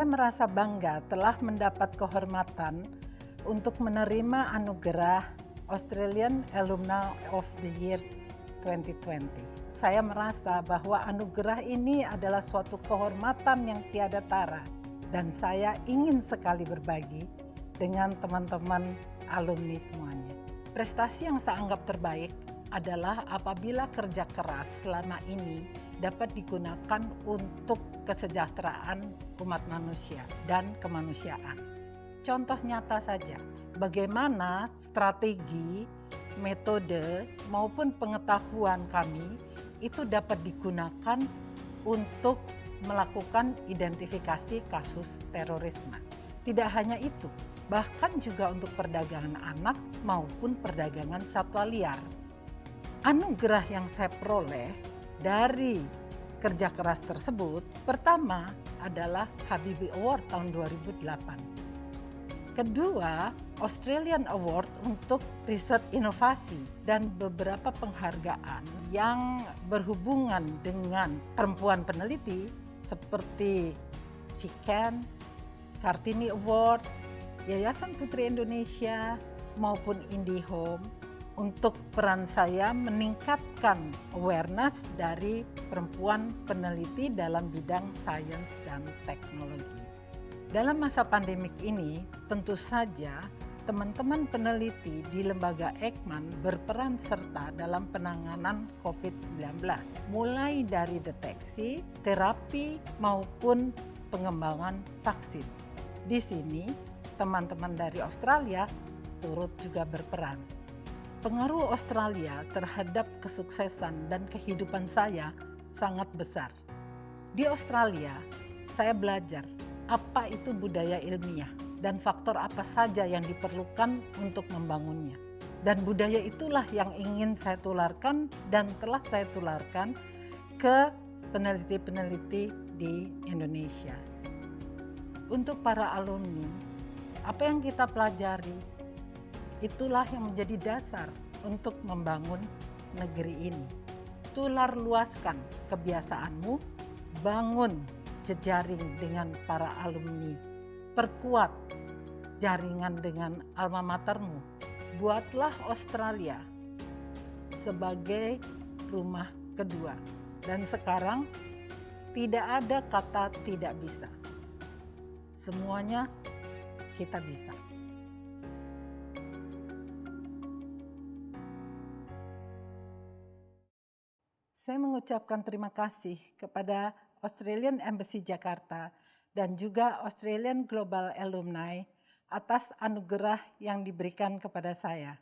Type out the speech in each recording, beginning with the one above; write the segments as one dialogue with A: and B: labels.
A: Saya merasa bangga telah mendapat kehormatan untuk menerima anugerah Australian Alumni of the Year 2020. Saya merasa bahwa anugerah ini adalah suatu kehormatan yang tiada tara dan saya ingin sekali berbagi dengan teman-teman alumni semuanya. Prestasi yang saya anggap terbaik adalah apabila kerja keras selama ini dapat digunakan untuk kesejahteraan umat manusia dan kemanusiaan. Contoh nyata saja, bagaimana strategi, metode maupun pengetahuan kami itu dapat digunakan untuk melakukan identifikasi kasus terorisme. Tidak hanya itu, bahkan juga untuk perdagangan anak maupun perdagangan satwa liar. Anugerah yang saya peroleh dari kerja keras tersebut, pertama adalah Habibie Award tahun 2008. Kedua, Australian Award untuk riset inovasi dan beberapa penghargaan yang berhubungan dengan perempuan peneliti seperti Siken, Kartini Award, Yayasan Putri Indonesia maupun IndiHome untuk peran saya meningkatkan awareness dari perempuan peneliti dalam bidang sains dan teknologi. Dalam masa pandemik ini, tentu saja teman-teman peneliti di lembaga Eijkman berperan serta dalam penanganan COVID-19, mulai dari deteksi, terapi, maupun pengembangan vaksin. Di sini, teman-teman dari Australia turut juga berperan. Pengaruh Australia terhadap kesuksesan dan kehidupan saya sangat besar. Di Australia, saya belajar apa itu budaya ilmiah dan faktor apa saja yang diperlukan untuk membangunnya. Dan budaya itulah yang ingin saya tularkan dan telah saya tularkan ke peneliti-peneliti di Indonesia. Untuk para alumni, apa yang kita pelajari, itulah yang menjadi dasar untuk membangun negeri ini. Tular luaskan kebiasaanmu, bangun jejaring dengan para alumni, perkuat jaringan dengan alma matermu, buatlah Australia sebagai rumah kedua. Dan sekarang tidak ada kata tidak bisa. Semuanya kita bisa. Saya mengucapkan terima kasih kepada Australian Embassy Jakarta dan juga Australian Global Alumni atas anugerah yang diberikan kepada saya.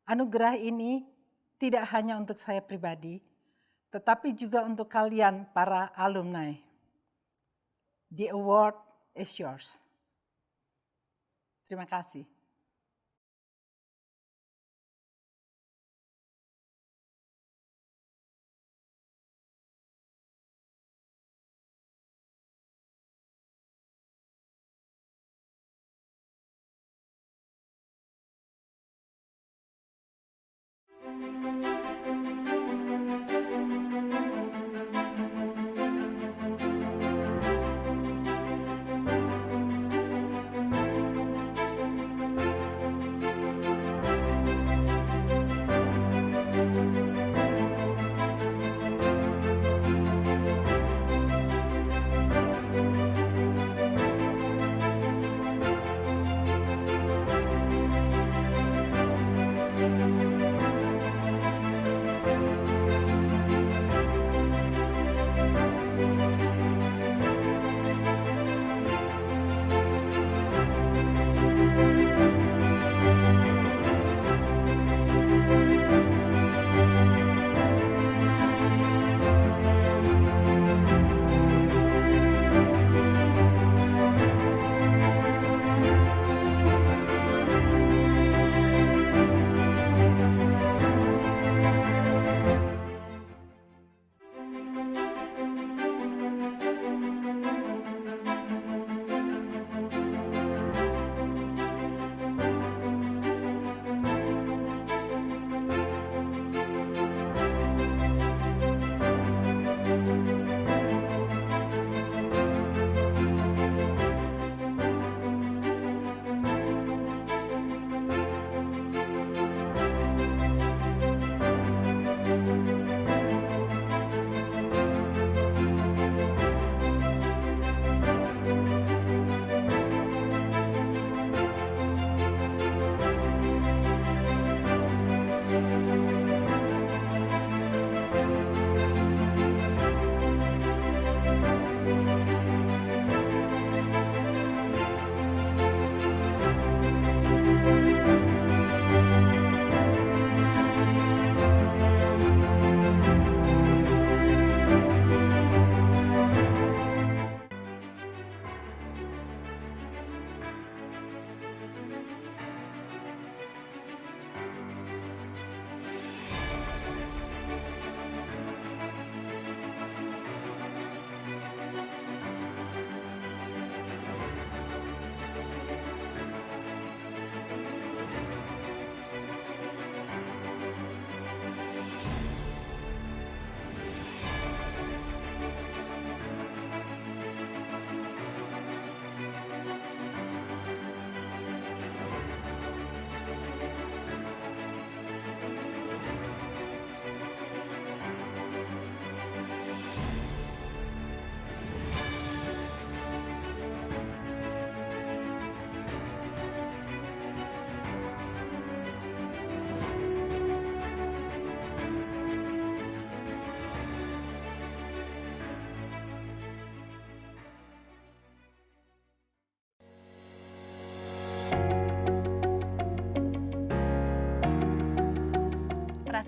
A: Anugerah ini tidak hanya untuk saya pribadi, tetapi juga untuk kalian para alumni. The award is yours. Terima kasih.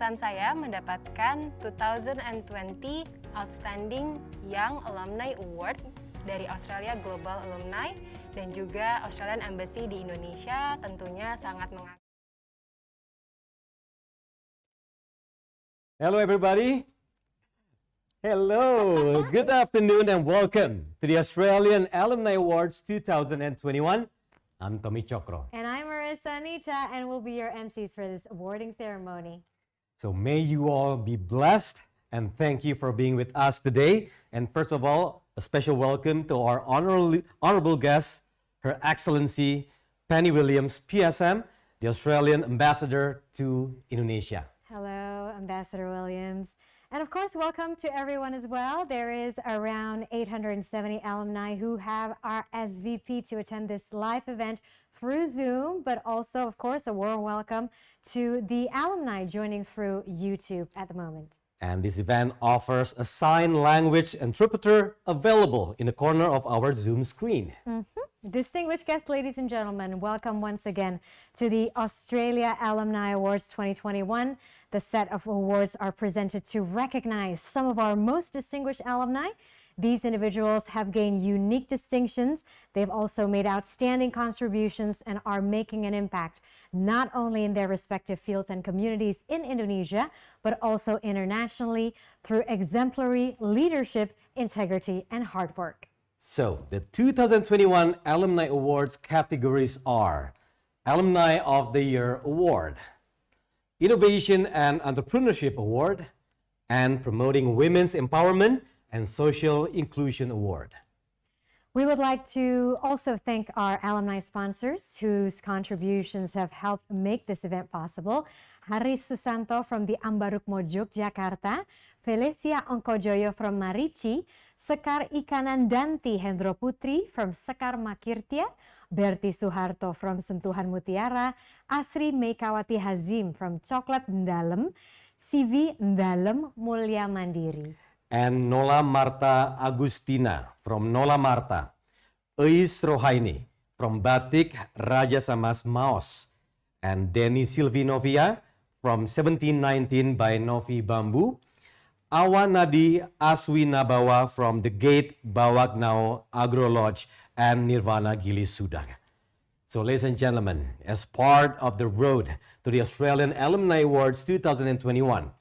B: kesuksesan saya mendapatkan 2020 Outstanding Young Alumni Award dari Australia Global Alumni dan juga Australian Embassy di Indonesia tentunya sangat mengagumkan.
C: Hello everybody. Hello, good afternoon and welcome to the Australian Alumni Awards 2021. I'm Tjokro.
D: And I'm Marissa, Anita, and we'll be your MCs for this awarding ceremony.
C: So may you all be blessed and thank you for being with us today. And first of all, a special welcome to our honorable guest, Her Excellency Penny Williams, PSM, the Australian Ambassador to Indonesia.
D: Hello, Ambassador Williams. And of course, welcome to everyone as well. There is around 870 alumni who have our SVP to attend this live event through Zoom, but also, of course, a warm welcome to the alumni joining through YouTube at the moment.
C: And this event offers a sign language interpreter available in the corner of our Zoom screen.
D: Distinguished guests, ladies and gentlemen, welcome once again to the Australia Alumni Awards 2021. The set of awards are presented to recognize some of our most distinguished alumni. These individuals have gained unique distinctions. They've also made outstanding contributions and are making an impact, not only in their respective fields and communities in Indonesia, but also internationally through exemplary leadership, integrity, and hard work.
C: So, the 2021 Alumni Awards categories are Alumni of the Year Award, Innovation and Entrepreneurship Award, and Promoting Women's Empowerment and Social Inclusion Award.
D: We would like to also thank our alumni sponsors whose contributions have helped make this event possible. Haris Susanto from the Ambarukmo Yogyakarta, Felicia Ongkojoyo from Marici, Sekar Ikanandanti Hendro Putri from Sekar Makirtia, Berti Suharto from Sentuhan Mutiara, Asri Meikawati Hazim from Coklat Ndalem, Sivi Ndalem Mulia Mandiri.
C: And Nola Marta Agustina from Nola Marta, Eis Rohaini from Batik Raja Samas Maos, and Denny Silvinovia from 1719 by Novi Bambu, Awanadi Aswi Nabawa from the Gate Bawagnao Agro Lodge, and Nirvana Gili Sudak. So ladies and gentlemen, as part of the road to the Australian Alumni Awards 2021,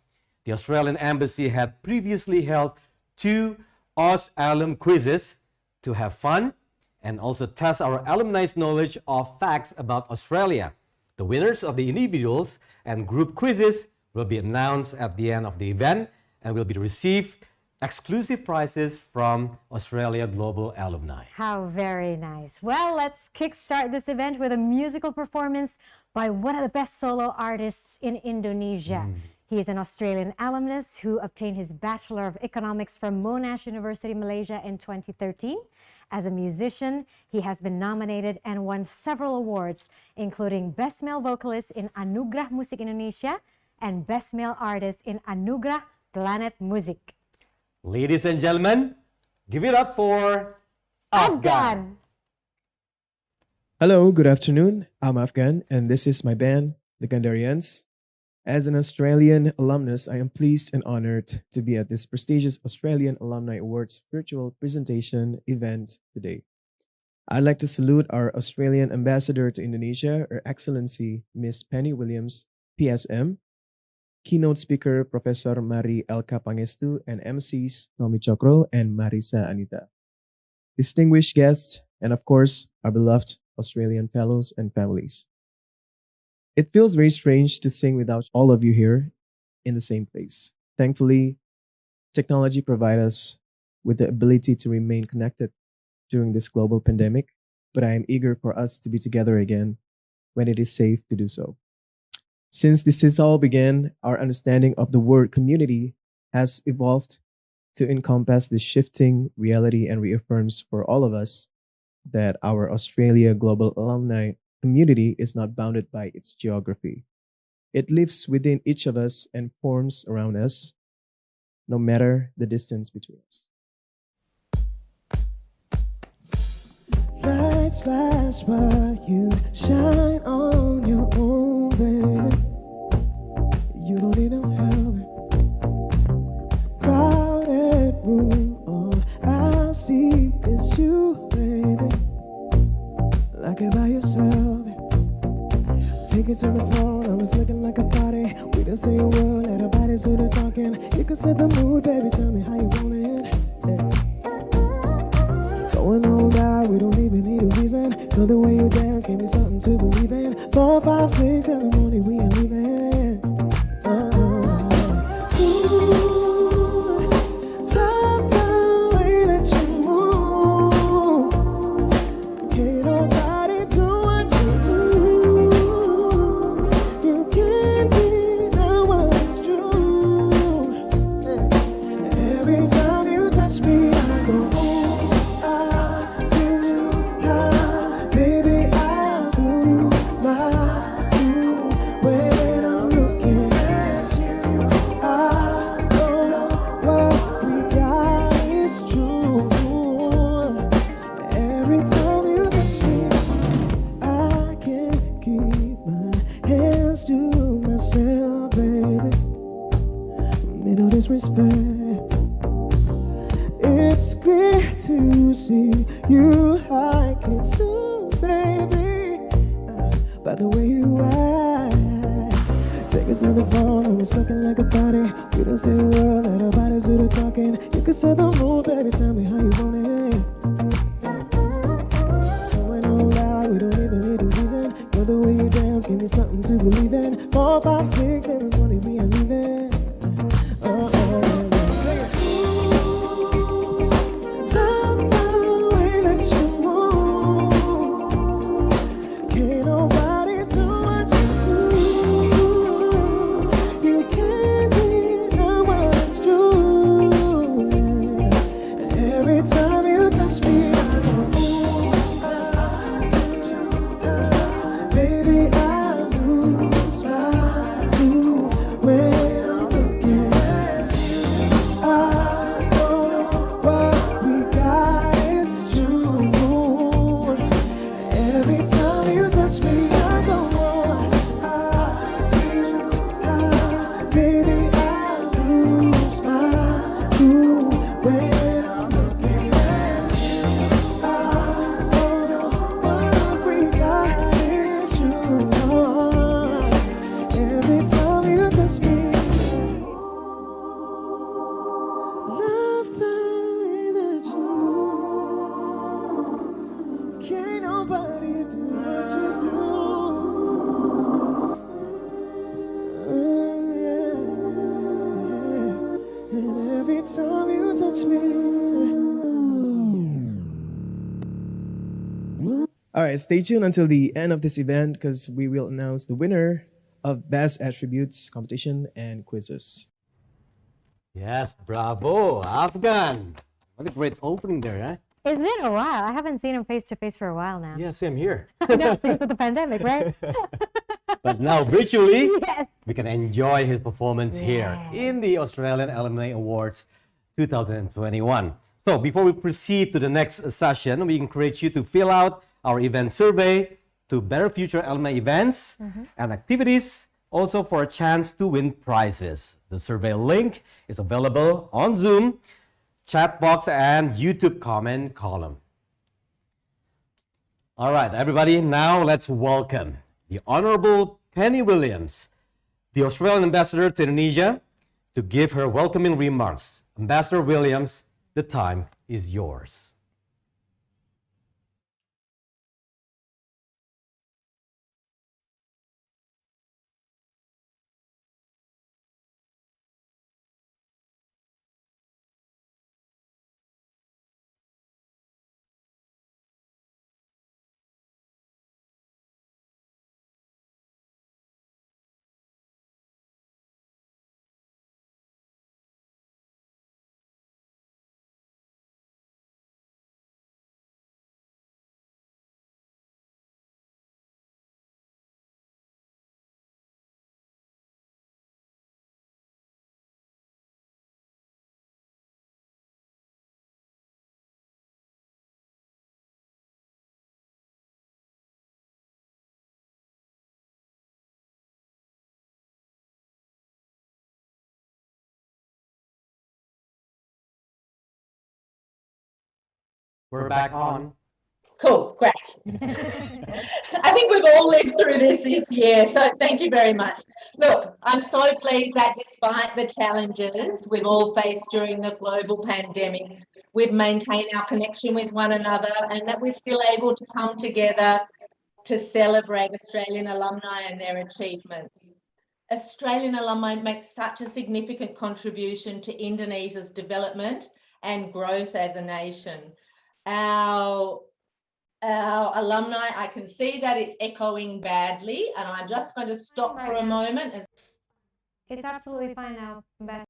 C: the Australian Embassy had previously held 2 Aus Alum quizzes to have fun and also test our alumni's knowledge of facts about Australia. The winners of the individuals and group quizzes will be announced at the end of the event and will be receive exclusive prizes from Australia Global Alumni.
D: How very nice. Well, let's kickstart this event with a musical performance by one of the best solo artists in Indonesia. He is an Australian alumnus who obtained his Bachelor of Economics from Monash University, Malaysia in 2013. As a musician, he has been nominated and won several awards, including Best Male Vocalist in Anugerah Musik Indonesia and Best Male Artist in Anugerah Planet Music.
C: Ladies and gentlemen, give it up for Afgan.
E: Hello, good afternoon. I'm Afgan, and this is my band, the Gandarians. As an Australian alumnus, I am pleased and honored to be at this prestigious Australian Alumni Awards virtual presentation event today. I'd like to salute our Australian Ambassador to Indonesia, Her Excellency Miss Penny Williams, PSM, keynote speaker Professor Mari Elka Pangestu, and MCs Tjokro and Marissa, Anita. Distinguished guests, and of course, our beloved Australian fellows and families. It feels very strange to sing without all of you here in the same place. Thankfully, technology provides us with the ability to remain connected during this global pandemic, but I am eager for us to be together again when it is safe to do so. Since this all began, our understanding of the word community has evolved to encompass this shifting reality and reaffirms for all of us that our Australia Global Alumni community is not bounded by its geography. It lives within each of us and forms around us, no matter the distance between us.
F: Lights flash by, you shine on your own, baby. You don't need no Tickets on the phone, I was looking like a party. We don't say a word, let our bodies do the talking. You can set the mood, baby, tell me how you want it. Yeah. Going all out, we don't even need a reason. Know the way you dance, give me something to believe in. 4, 5, 6 in the morning, we ain't leaving. Ooh, love the way that you move. Can't nobody do what you do. You can't deny what's true. Every time you touch me, I go ooh, ah, do, ah. Baby, I lose my cool when I'm looking at you. I know what we got is true. Every time you touch me, I can't keep my hands to myself, baby. Me no disrespect. It's clear to see you like it too, baby. By the way you act, take us on the phone, I was looking like a party. We don't say a word, let our bodies do the talking. You can set the mood, baby, tell me how you want it. Going all out, we don't even need a reason. Know the way you dance, give me something to believe in. 4, 5, 6 in the morning, we ain't leaving. Sing it. Love the way that you move. Can't nobody do what you do. You can't deny what's true. Every time you touch me, I go ooh, ah, do, ah. Baby, I lose my cool when I'm looking at you. I know what we got is true. Every time you touch me, I go ah, do, ah. Baby, I lose my cool when I'm looking at you. I know what we got is true. Every time you touch me, love the way that you can't nobody do what you do. Yeah. And every time you touch me.
E: All right, stay tuned until the end of this event because we will announce the winner of Best Attributes competition and quizzes.
C: Yes, bravo, Afgan. What a great opening there, eh?
D: It's been a while. I haven't seen him face to face for a while now.
C: Yeah, same here.
D: I know, thanks to the pandemic, right?
C: But now virtually,
D: Yes.
C: we can enjoy his performance here in the Australian Alumni Awards 2021. So before we proceed to the next session, we encourage you to fill out our event survey to better future alumni events and activities, also for a chance to win prizes. The survey link is available on Zoom, chat box, and YouTube comment column. All right, everybody, now let's welcome the Honorable Penny Williams, the Australian Ambassador to Indonesia, to give her welcoming remarks. Ambassador Williams, the time is yours. We're back on.
G: Cool, great. I think we've all lived through this year, so thank you very much. Look, I'm so pleased that despite the challenges we've all faced during the global pandemic, we've maintained our connection with one another and that we're still able to come together to celebrate Australian alumni and their achievements. Australian alumni make such a significant contribution to Indonesia's development and growth as a nation. Our alumni, I can see that it's echoing badly, and I'm just going to stop for a moment.
D: It's absolutely fine now, Beth.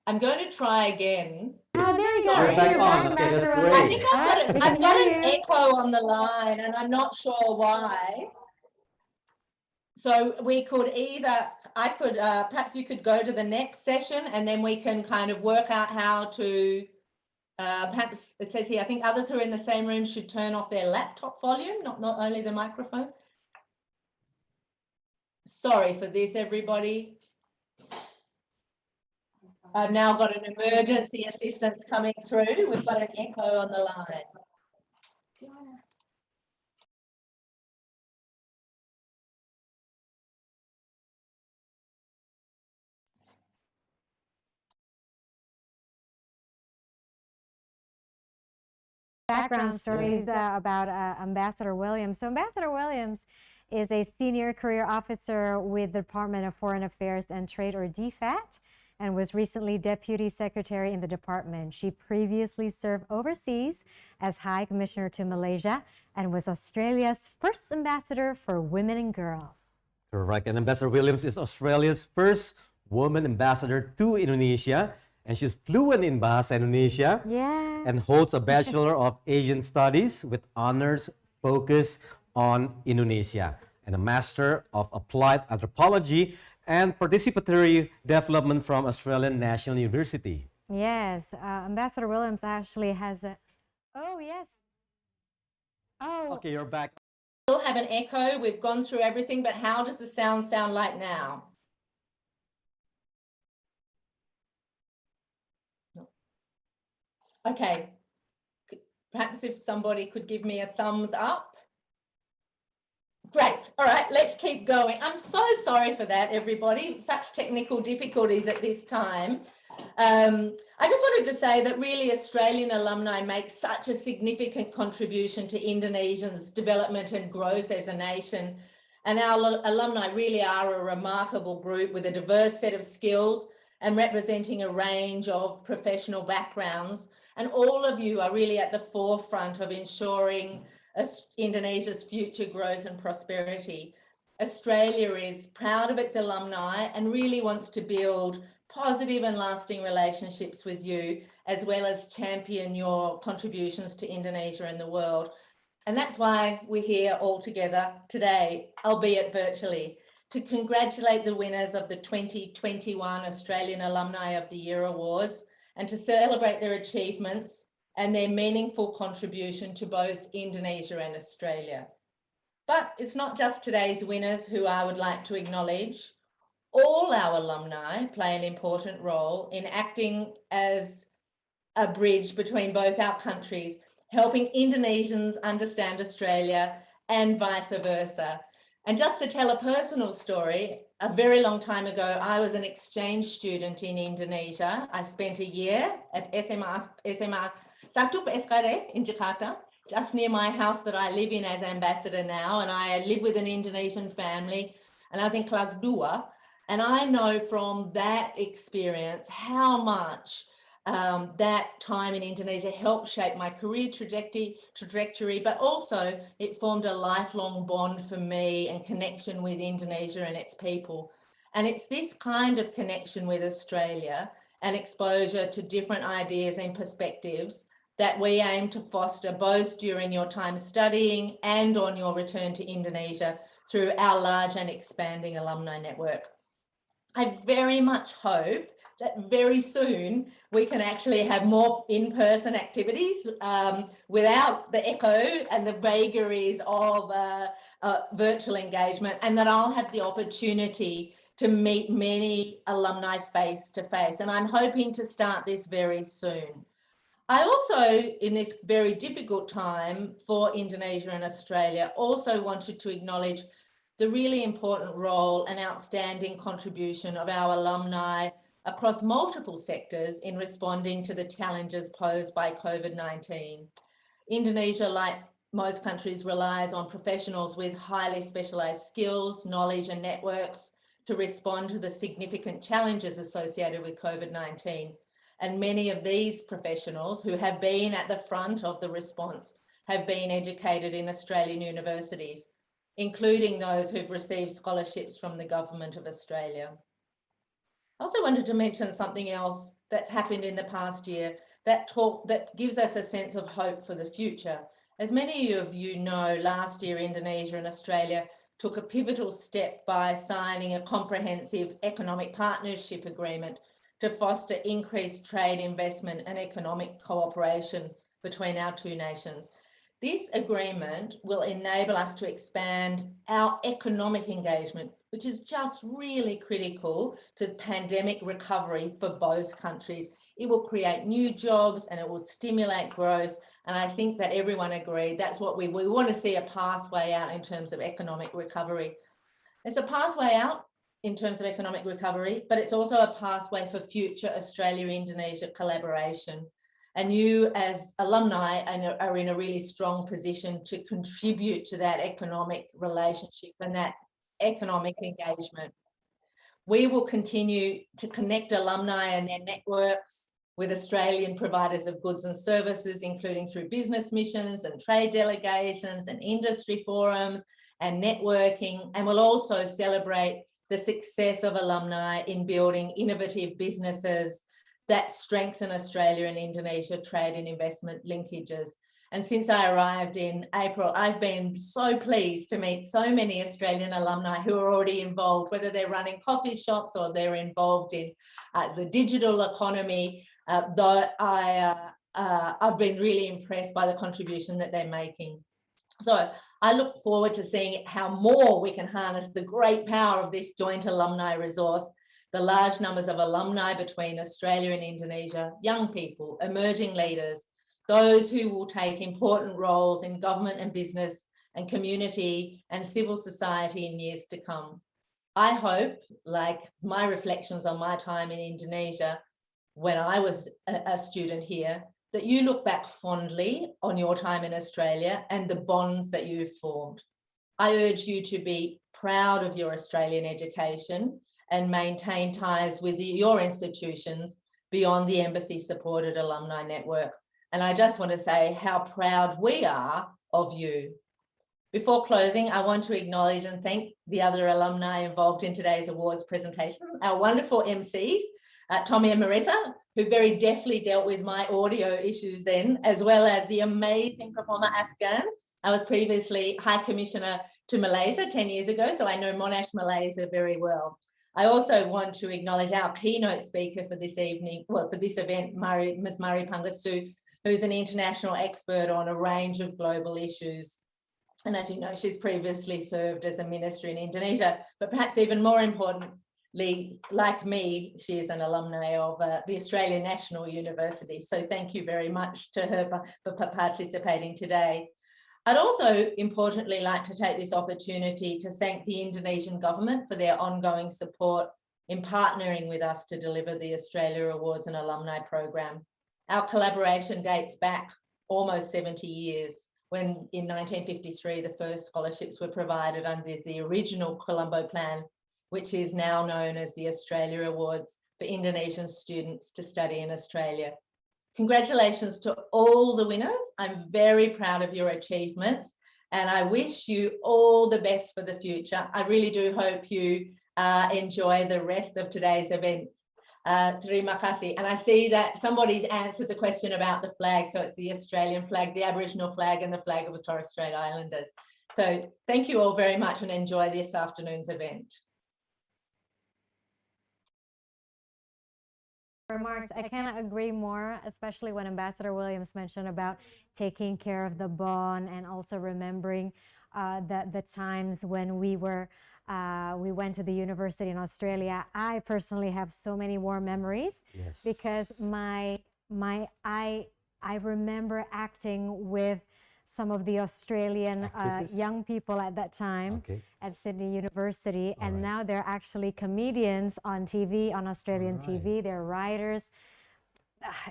G: I'm going to try again.
D: Oh, there you go.
G: Sorry.
C: You're back on. Okay, that's great.
G: I think I've got an echo on the line, and I'm not sure why. So we could either, perhaps you could go to the next session, and then we can kind of work out how to, perhaps it says here, I think others who are in the same room should turn off their laptop volume, not only the microphone. Sorry for this, everybody. I've now got an emergency assistance coming through. We've got an echo on the line.
D: Background stories about Ambassador Williams. So Ambassador Williams is a senior career officer with the Department of Foreign Affairs and Trade, or DFAT, and was recently Deputy Secretary in the department. She previously served overseas as High Commissioner to Malaysia and was Australia's first ambassador for women and girls.
C: Correct. And Ambassador Williams is Australia's first woman ambassador to Indonesia, and she's fluent in Bahasa Indonesia.
D: Yeah.
C: And holds a Bachelor of Asian Studies with honors focus on Indonesia, and a Master of Applied Anthropology and Participatory Development from Australian National University.
D: Yes, Ambassador Williams actually has a, oh yes. Oh.
C: Okay, you're back.
G: We'll have an echo. We've gone through everything, but how does the sound like now? Okay, perhaps if somebody could give me a thumbs up. Great. All right, let's keep going. I'm so sorry for that, everybody. Such technical difficulties at this time. I just wanted to say that really Australian alumni make such a significant contribution to Indonesia's development and growth as a nation. And our alumni really are a remarkable group with a diverse set of skills and representing a range of professional backgrounds. And all of you are really at the forefront of ensuring Indonesia's future growth and prosperity. Australia is proud of its alumni and really wants to build positive and lasting relationships with you, as well as champion your contributions to Indonesia and the world. And that's why we're here all together today, albeit virtually, to congratulate the winners of the 2021 Australian Alumni of the Year Awards and to celebrate their achievements and their meaningful contribution to both Indonesia and Australia. But it's not just today's winners who I would like to acknowledge. All our alumni play an important role in acting as a bridge between both our countries, helping Indonesians understand Australia and vice versa. And just to tell a personal story, a very long time ago, I was an exchange student in Indonesia. I spent a year at SMA Satu PSKD in Jakarta, just near my house that I live in as ambassador now. And I live with an Indonesian family, and I was in class 2. And I know from that experience how much that time in Indonesia helped shape my career trajectory, but also it formed a lifelong bond for me and connection with Indonesia and its people. And it's this kind of connection with Australia and exposure to different ideas and perspectives that we aim to foster both during your time studying and on your return to Indonesia through our large and expanding alumni network. I very much hope that very soon we can actually have more in-person activities without the echo and the vagaries of virtual engagement, and that I'll have the opportunity to meet many alumni face to face. And I'm hoping to start this very soon. I also, in this very difficult time for Indonesia and Australia, also wanted to acknowledge the really important role and outstanding contribution of our alumni across multiple sectors in responding to the challenges posed by COVID-19. Indonesia, like most countries, relies on professionals with highly specialised skills, knowledge and networks to respond to the significant challenges associated with COVID-19. And many of these professionals who have been at the front of the response have been educated in Australian universities, including those who've received scholarships from the Government of Australia. I also wanted to mention something else that's happened in the past year that gives us a sense of hope for the future. As many of you know, last year Indonesia and Australia took a pivotal step by signing a comprehensive economic partnership agreement to foster increased trade, investment and economic cooperation between our two nations. This agreement will enable us to expand our economic engagement, which is just really critical to pandemic recovery for both countries. It will create new jobs and it will stimulate growth. And I think that everyone agreed that's what we want to see, a pathway out in terms of economic recovery. It's a pathway out in terms of economic recovery, but it's also a pathway for future Australia-Indonesia collaboration. And you as alumni are in a really strong position to contribute to that economic relationship and that economic engagement. We will continue to connect alumni and their networks with Australian providers of goods and services, including through business missions and trade delegations and industry forums and networking. And we'll also celebrate the success of alumni in building innovative businesses that strengthen Australia and Indonesia trade and investment linkages. And since I arrived in April, I've been so pleased to meet so many Australian alumni who are already involved, whether they're running coffee shops or they're involved in the digital economy. I've been really impressed by the contribution that they're making. So I look forward to seeing how more we can harness the great power of this joint alumni resource, the large numbers of alumni between Australia and Indonesia, young people, emerging leaders, those who will take important roles in government and business and community and civil society in years to come. I hope, like my reflections on my time in Indonesia, when I was a student here, that you look back fondly on your time in Australia and the bonds that you've formed. I urge you to be proud of your Australian education and maintain ties with your institutions beyond the embassy-supported alumni network. And I just want to say how proud we are of you. Before closing, I want to acknowledge and thank the other alumni involved in today's awards presentation, our wonderful MCs, Tommy and Marissa, who very deftly dealt with my audio issues then, as well as the amazing performer Afgan. I was previously High Commissioner to Malaysia 10 years ago, so I know Monash, Malaysia very well. I also want to acknowledge our keynote speaker for this evening, well, for this event, Ms. Mari Pangestu, who's an international expert on a range of global issues. And as you know, she's previously served as a minister in Indonesia, but perhaps even more importantly, like me, she is an alumni of the Australian National University. So thank you very much to her for participating today. I'd also importantly like to take this opportunity to thank the Indonesian government for their ongoing support in partnering with us to deliver the Australia Awards and Alumni Program. Our collaboration dates back almost 70 years, when in 1953, the first scholarships were provided under the original Colombo Plan, which is now known as the Australia Awards for Indonesian students to study in Australia. Congratulations to all the winners. I'm very proud of your achievements and I wish you all the best for the future. I really do hope you enjoy the rest of today's event. Terima kasih. And I see that somebody's answered the question about the flag. So it's the Australian flag, the Aboriginal flag, and the flag of the Torres Strait Islanders. So thank you all very much and enjoy this afternoon's event.
D: Remarks. I cannot agree more, especially when Ambassador Williams mentioned about taking care of the bond and also remembering the times when we went to the university in Australia. I personally have so many warm memories because I remember acting with some of the Australian young people at that time at Sydney University, and now they're actually comedians on TV, on Australian TV. They're writers.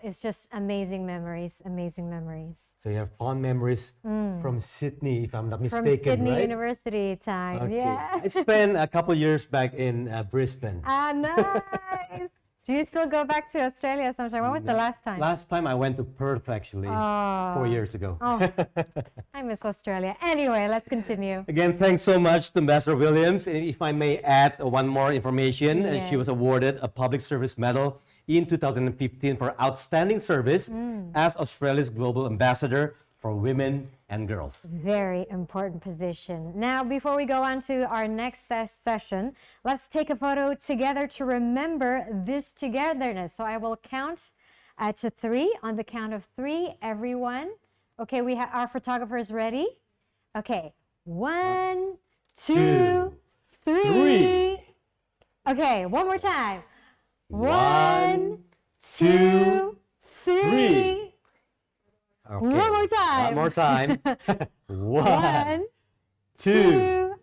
D: It's just amazing memories, amazing memories.
C: So you have fond memories from Sydney, if I'm not mistaken,
D: From Sydney
C: right?
D: University time, yeah.
C: I spent a couple years back in Brisbane.
D: Ah, nice. Do you still go back to Australia sometime? When was the last time?
C: Last time I went to Perth, actually, 4 years ago.
D: Oh, I miss Australia. Anyway, let's continue.
C: Again, thanks so much to Ambassador Williams. And if I may add one more information, she was awarded a Public Service Medal in 2015 for outstanding service as Australia's Global Ambassador for Women and Girls.
D: Very important position. Now, before we go on to our next session, let's take a photo together to remember this togetherness. So I will count to 3. On the count of 3, everyone. Okay, we have our photographers ready. Okay, 1, 2, 3. Okay, one more time. 1, 2, 3.
C: Okay.
D: One more time.
C: One more time. 1,
D: 2,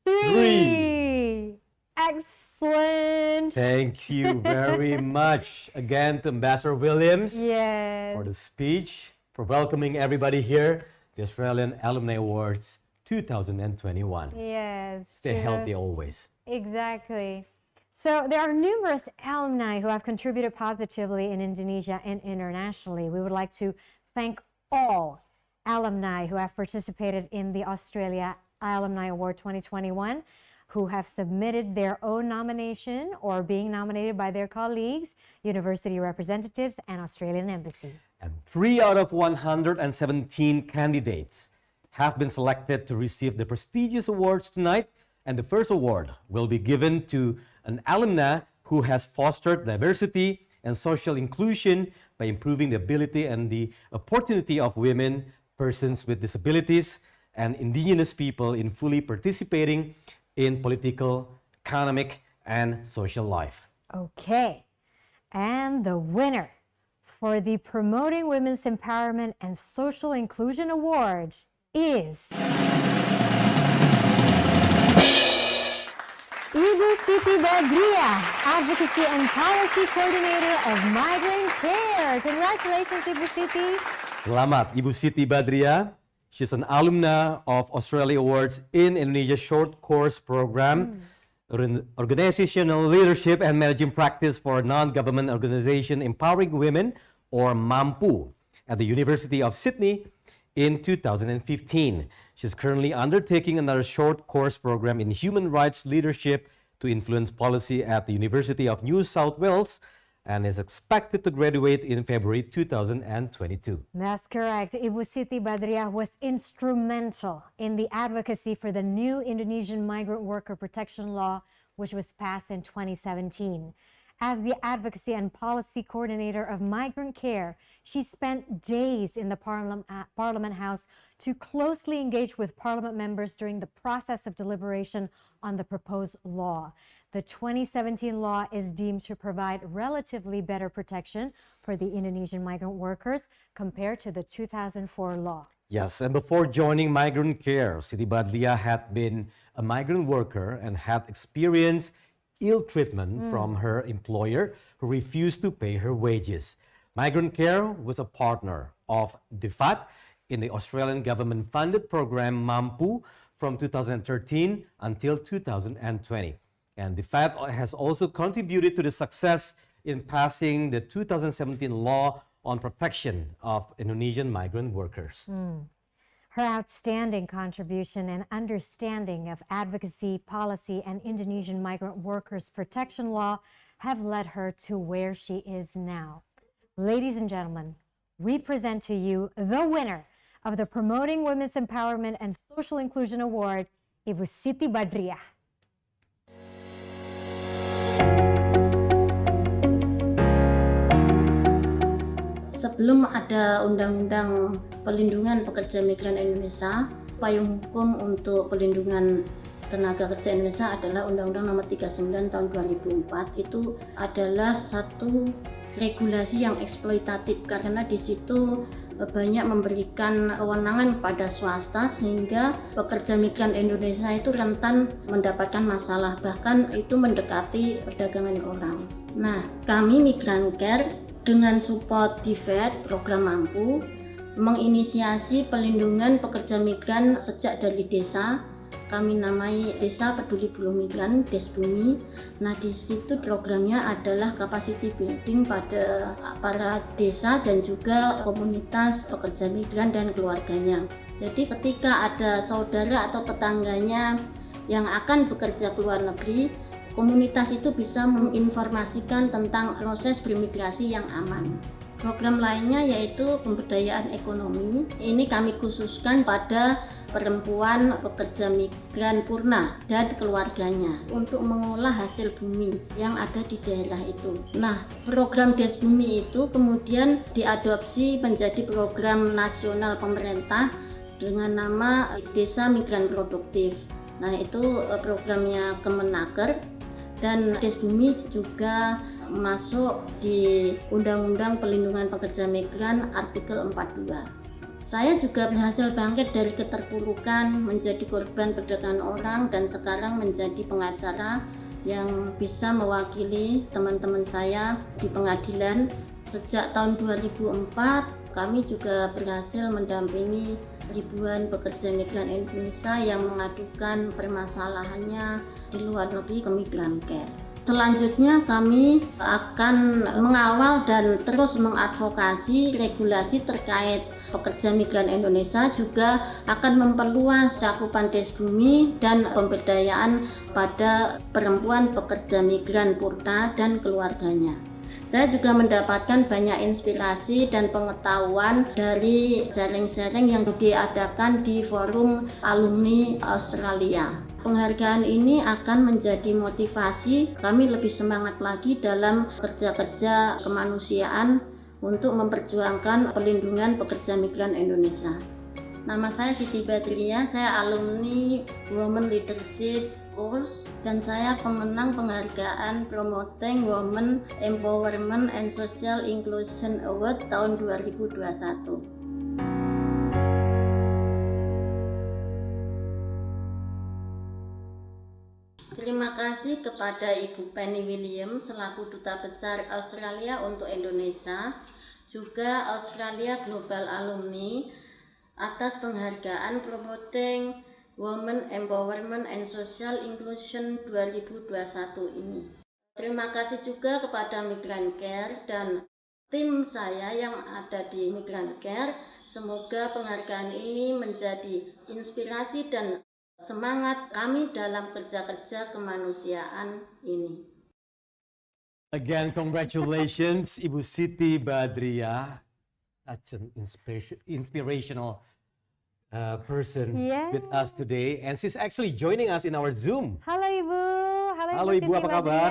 D: 3. Excellent.
C: Thank you very much again to Ambassador Williams for the speech, for welcoming everybody here, the Australian Alumni Awards 2021.
D: Yes.
C: Stay healthy always.
D: Exactly. So there are numerous alumni who have contributed positively in Indonesia and internationally. We would like to thank all alumni who have participated in the Australia Alumni Award 2021, who have submitted their own nomination or being nominated by their colleagues, university representatives, and Australian Embassy.
C: And 3 out of 117 candidates have been selected to receive the prestigious awards tonight. And the first award will be given to an alumna who has fostered diversity and social inclusion by improving the ability and the opportunity of women, persons with disabilities, and indigenous people in fully participating in political, economic, and social life.
D: Okay, and the winner for the Promoting Women's Empowerment and Social Inclusion Award is Ibu Siti Badriah, Advocacy and Policy Coordinator of Migrant Care. Congratulations, Ibu Siti.
C: Selamat, Ibu Siti Badriah. She's an alumna of Australia Awards in Indonesia Short Course Program, Organizational Leadership and Managing Practice for Non-Government Organization Empowering Women, or MAMPU, at the University of Sydney in 2015. She's currently undertaking another short course program in human rights leadership to influence policy at the University of New South Wales and is expected to graduate in February 2022.
D: That's correct. Ibu Siti Badriah was instrumental in the advocacy for the new Indonesian Migrant Worker Protection Law, which was passed in 2017. As the Advocacy and Policy Coordinator of Migrant Care, she spent days in the Parliament House to closely engage with Parliament members during the process of deliberation on the proposed law. The 2017 law is deemed to provide relatively better protection for the Indonesian migrant workers compared to the 2004 law.
C: Yes, and before joining Migrant Care, Siti Badriah had been a migrant worker and had experienced ill treatment from her employer who refused to pay her wages. Migrant Care was a partner of DFAT in the Australian government-funded program MAMPU from 2013 until 2020. And DFAT has also contributed to the success in passing the 2017 law on protection of Indonesian migrant workers.
D: Her outstanding contribution and understanding of advocacy, policy, and Indonesian migrant workers protection law have led her to where she is now. Ladies and gentlemen, we present to you the winner of the Promoting Women's Empowerment and Social Inclusion Award, Ibu Siti Badriah.
H: Sebelum ada Undang-Undang Pelindungan Pekerja Migran Indonesia, payung hukum untuk pelindungan tenaga kerja Indonesia adalah Undang-Undang Nomor 39 Tahun 2004. Itu adalah satu regulasi yang eksploitatif karena di situ banyak memberikan kewenangan kepada swasta sehingga pekerja migran Indonesia itu rentan mendapatkan masalah, bahkan itu mendekati perdagangan orang. Nah, kami Migran Care dengan support DIVET, program mampu, menginisiasi pelindungan pekerja migran sejak dari desa. Kami namai Desa Peduli Buruh Migran, Desbumi. Nah, di situ programnya adalah capacity building pada para desa dan juga komunitas pekerja migran dan keluarganya. Jadi ketika ada saudara atau tetangganya yang akan bekerja ke luar negeri, komunitas itu bisa menginformasikan tentang proses bermigrasi yang aman. Program lainnya yaitu pemberdayaan ekonomi. Ini kami khususkan pada perempuan pekerja migran purna dan keluarganya untuk mengolah hasil bumi yang ada di daerah itu. Nah, program Desbumi itu kemudian diadopsi menjadi program nasional pemerintah dengan nama Desa Migran Produktif. Nah, itu programnya Kemenaker, dan Desbumi juga masuk di Undang-Undang Pelindungan Pekerja Migran artikel 42. Saya juga berhasil bangkit dari keterpurukan, menjadi korban perdagangan orang, dan sekarang menjadi pengacara yang bisa mewakili teman-teman saya di pengadilan. Sejak tahun 2004 kami juga berhasil mendampingi ribuan pekerja migran Indonesia yang mengadukan permasalahannya di luar negeri ke Migran Care. Selanjutnya kami akan mengawal dan terus mengadvokasi regulasi terkait pekerja migran Indonesia, juga akan memperluas cakupan Desbumi dan pemberdayaan pada perempuan pekerja migran purna dan keluarganya. Saya juga mendapatkan banyak inspirasi dan pengetahuan dari sharing-sharing yang diadakan di forum Alumni Australia. Penghargaan ini akan menjadi motivasi kami lebih semangat lagi dalam kerja-kerja kemanusiaan untuk memperjuangkan pelindungan pekerja migran Indonesia. Nama saya Siti Badriah, saya alumni Women Leadership Course, dan saya pemenang penghargaan Promoting Women Empowerment and Social Inclusion Award tahun 2021. Terima kasih kepada Ibu Penny William selaku Duta Besar Australia untuk Indonesia, juga Australia Global Alumni atas penghargaan Promoting Women Empowerment and Social Inclusion 2021 ini. Terima kasih juga kepada Migran Care dan tim saya yang ada di Migran Care. Semoga penghargaan ini menjadi inspirasi dan semangat kami dalam kerja-kerja kemanusiaan ini.
C: Again, congratulations, Ibu Siti Badriah. Such an inspirational person with us today, and she's actually joining us in our Zoom.
D: Halo Ibu.
C: Halo Ibu, apa kabar?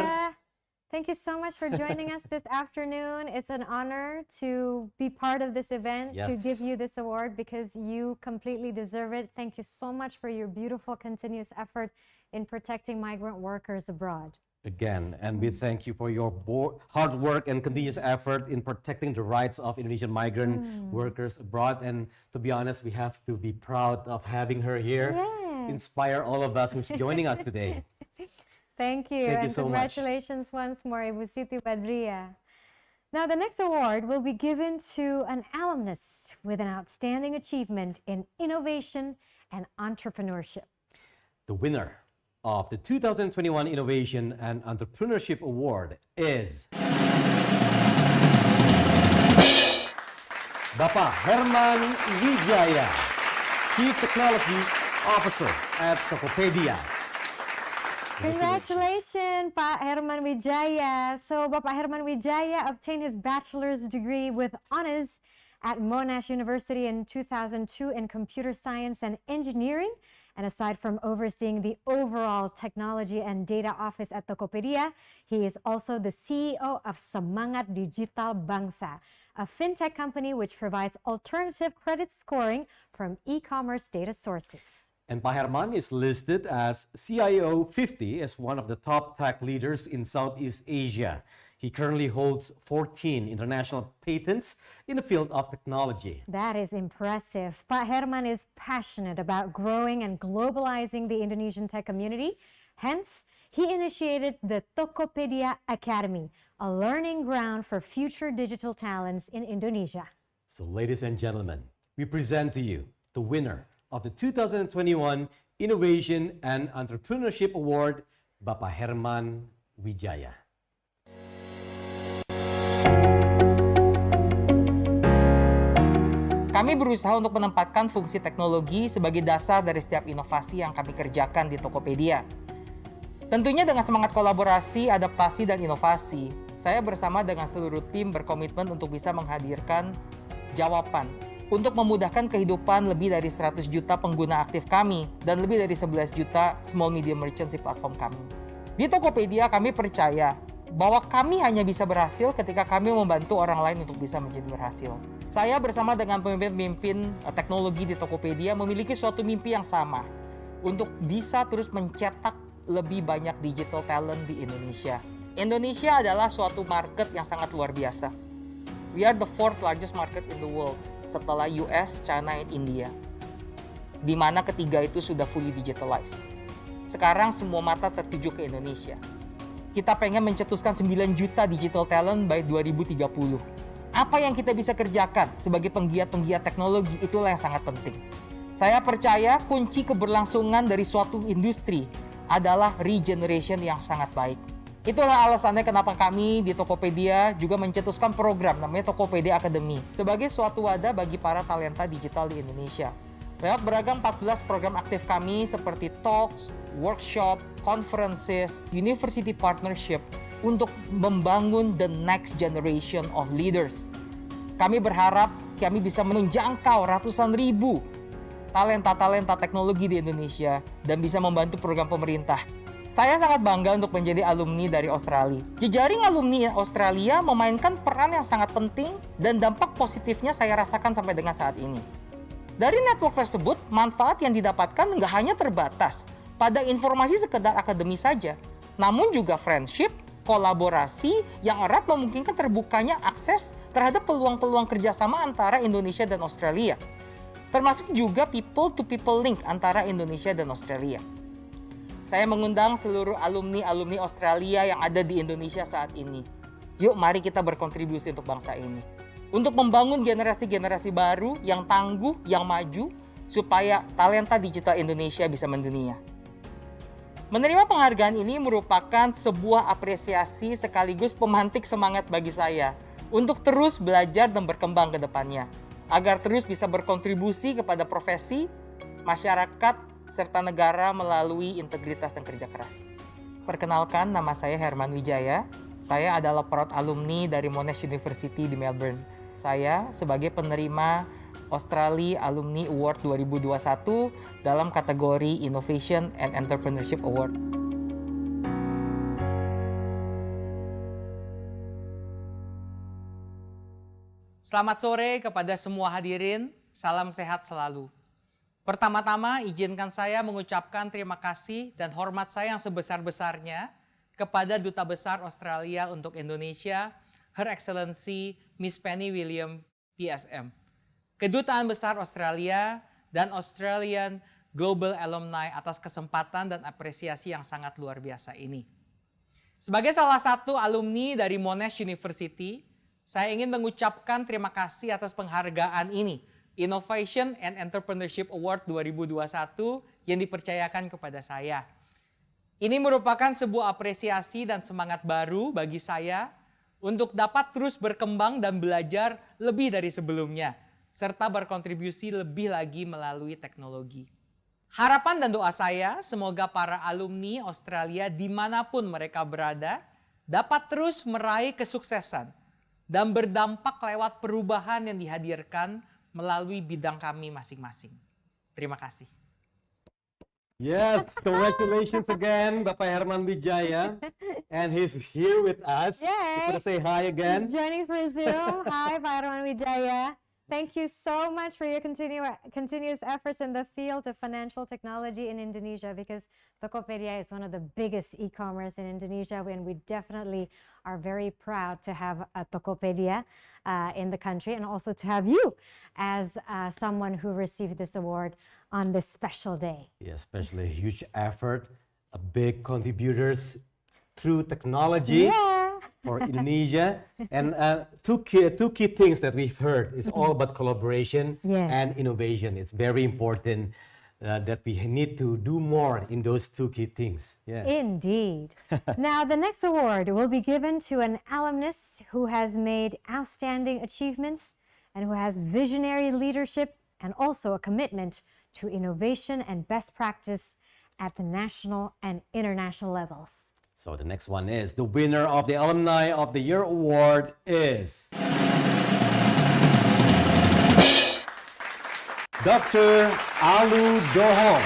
D: Thank you so much for joining us this afternoon. It's an honor to be part of this event, to give you this award because you completely deserve it. Thank you so much for your beautiful continuous effort in protecting migrant workers abroad.
C: Again, and we thank you for your hard work and continuous effort in protecting the rights of Indonesian migrant workers abroad. And to be honest, we have to be proud of having her here, inspire all of us who's joining us today.
D: Thank you,
C: Thank you
D: and
C: so
D: congratulations once more, Ibu Siti Badriah. Now, the next award will be given to an alumnus with an outstanding achievement in innovation and entrepreneurship.
C: The winner of the 2021 Innovation and Entrepreneurship Award is Bapak Herman Wijaya, Chief Technology Officer at Tokopedia.
D: Congratulations, Pak Herman Wijaya. So, Bapak Herman Wijaya obtained his bachelor's degree with honors at Monash University in 2002 in computer science and engineering. And aside from overseeing the overall technology and data office at Tokopedia, he is also the CEO of Semangat Digital Bangsa, a fintech company which provides alternative credit scoring from e-commerce data sources.
C: And Pak Herman is listed as CIO 50 as one of the top tech leaders in Southeast Asia. He currently holds 14 international patents in the field of technology.
D: That is impressive. Pak Herman is passionate about growing and globalizing the Indonesian tech community. Hence, he initiated the Tokopedia Academy, a learning ground for future digital talents in Indonesia.
C: So ladies and gentlemen, we present to you the winner of the 2021 Innovation and Entrepreneurship Award, Bapak Herman Wijaya.
I: Kami berusaha untuk menempatkan fungsi teknologi sebagai dasar dari setiap inovasi yang kami kerjakan di Tokopedia. Tentunya dengan semangat kolaborasi, adaptasi, dan inovasi, saya bersama dengan seluruh tim berkomitmen untuk bisa menghadirkan jawaban untuk memudahkan kehidupan lebih dari 100 juta pengguna aktif kami dan lebih dari 11 juta small medium merchants di platform kami. Di Tokopedia kami percaya bahwa kami hanya bisa berhasil ketika kami membantu orang lain untuk bisa menjadi berhasil. Saya bersama dengan pemimpin teknologi di Tokopedia memiliki suatu mimpi yang sama untuk bisa terus mencetak lebih banyak digital talent di Indonesia. Indonesia adalah suatu market yang sangat luar biasa. We are the fourth largest market in the world setelah US, China, dan India. Di mana ketiga itu sudah fully digitalized. Sekarang semua mata tertuju ke Indonesia. Kita pengen mencetuskan 9 juta digital talent by 2030. Apa yang kita bisa kerjakan sebagai penggiat-penggiat teknologi itulah yang sangat penting. Saya percaya kunci keberlangsungan dari suatu industri adalah regeneration yang sangat baik. Itulah alasannya kenapa kami di Tokopedia juga mencetuskan program namanya Tokopedia Academy sebagai suatu wadah bagi para talenta digital di Indonesia. Lewat beragam 14 program aktif kami seperti talks, workshop, conferences, university partnership untuk membangun the next generation of leaders. Kami berharap kami bisa menjangkau ratusan ribu talenta-talenta teknologi di Indonesia dan bisa membantu program pemerintah. Saya sangat bangga untuk menjadi alumni dari Australia. Jejaring alumni Australia memainkan peran yang sangat penting dan dampak positifnya saya rasakan sampai dengan saat ini. Dari network tersebut, manfaat yang didapatkan nggak hanya terbatas pada informasi sekedar akademis saja, namun juga friendship, kolaborasi yang erat memungkinkan terbukanya akses terhadap peluang-peluang kerjasama antara Indonesia dan Australia. Termasuk juga people-to-people link antara Indonesia dan Australia. Saya mengundang seluruh alumni-alumni Australia yang ada di Indonesia saat ini. Yuk mari kita berkontribusi untuk bangsa ini. Untuk membangun generasi-generasi baru yang tangguh, yang maju, supaya talenta digital Indonesia bisa mendunia. Menerima penghargaan ini merupakan sebuah apresiasi sekaligus pemantik semangat bagi saya untuk terus belajar dan berkembang ke depannya, agar terus bisa berkontribusi kepada profesi, masyarakat, serta negara melalui integritas dan kerja keras. Perkenalkan, nama saya Herman Wijaya. Saya adalah proud alumni dari Monash University di Melbourne. Saya sebagai penerima Australia Alumni Award 2021 dalam kategori Innovation and Entrepreneurship Award. Selamat sore kepada semua hadirin, salam sehat selalu. Pertama-tama izinkan saya mengucapkan terima kasih dan hormat saya yang sebesar-besarnya kepada Duta Besar Australia untuk Indonesia, Her Excellency Miss Penny William, PSM. Kedutaan Besar Australia dan Australian Global Alumni atas kesempatan dan apresiasi yang sangat luar biasa ini. Sebagai salah satu alumni dari Monash University, saya ingin mengucapkan terima kasih atas penghargaan ini, Innovation and Entrepreneurship Award 2021 yang dipercayakan kepada saya. Ini merupakan sebuah apresiasi dan semangat baru bagi saya untuk dapat terus berkembang dan belajar lebih dari sebelumnya, serta berkontribusi lebih lagi melalui teknologi. Harapan dan doa saya semoga para alumni Australia dimanapun mereka berada dapat terus meraih kesuksesan dan berdampak lewat perubahan yang dihadirkan melalui bidang kami masing-masing. Terima kasih.
C: Yes, congratulations again, Bapak Herman Wijaya. And he's here with us.
D: Yay.
C: Just want to say hi again.
D: He's joining through Zoom. Hi, Pak Arman Wijaya. Thank you so much for your continuous efforts in the field of financial technology in Indonesia, because Tokopedia is one of the biggest e-commerce in Indonesia, and we definitely are very proud to have a Tokopedia in the country, and also to have you as someone who received this award on this special day.
C: Yeah, especially a huge effort, a big contributors through technology.
D: Yeah.
C: For Indonesia. And two key things that we've heard is all about collaboration and innovation. It's very important that we need to do more in those two key things. Yeah.
D: Indeed. Now, the next award will be given to an alumnus who has made outstanding achievements and who has visionary leadership and also a commitment to innovation and best practice at the national and international levels.
C: So the next one is the winner of the Alumni of the Year Award is Dr. Alu Dohong,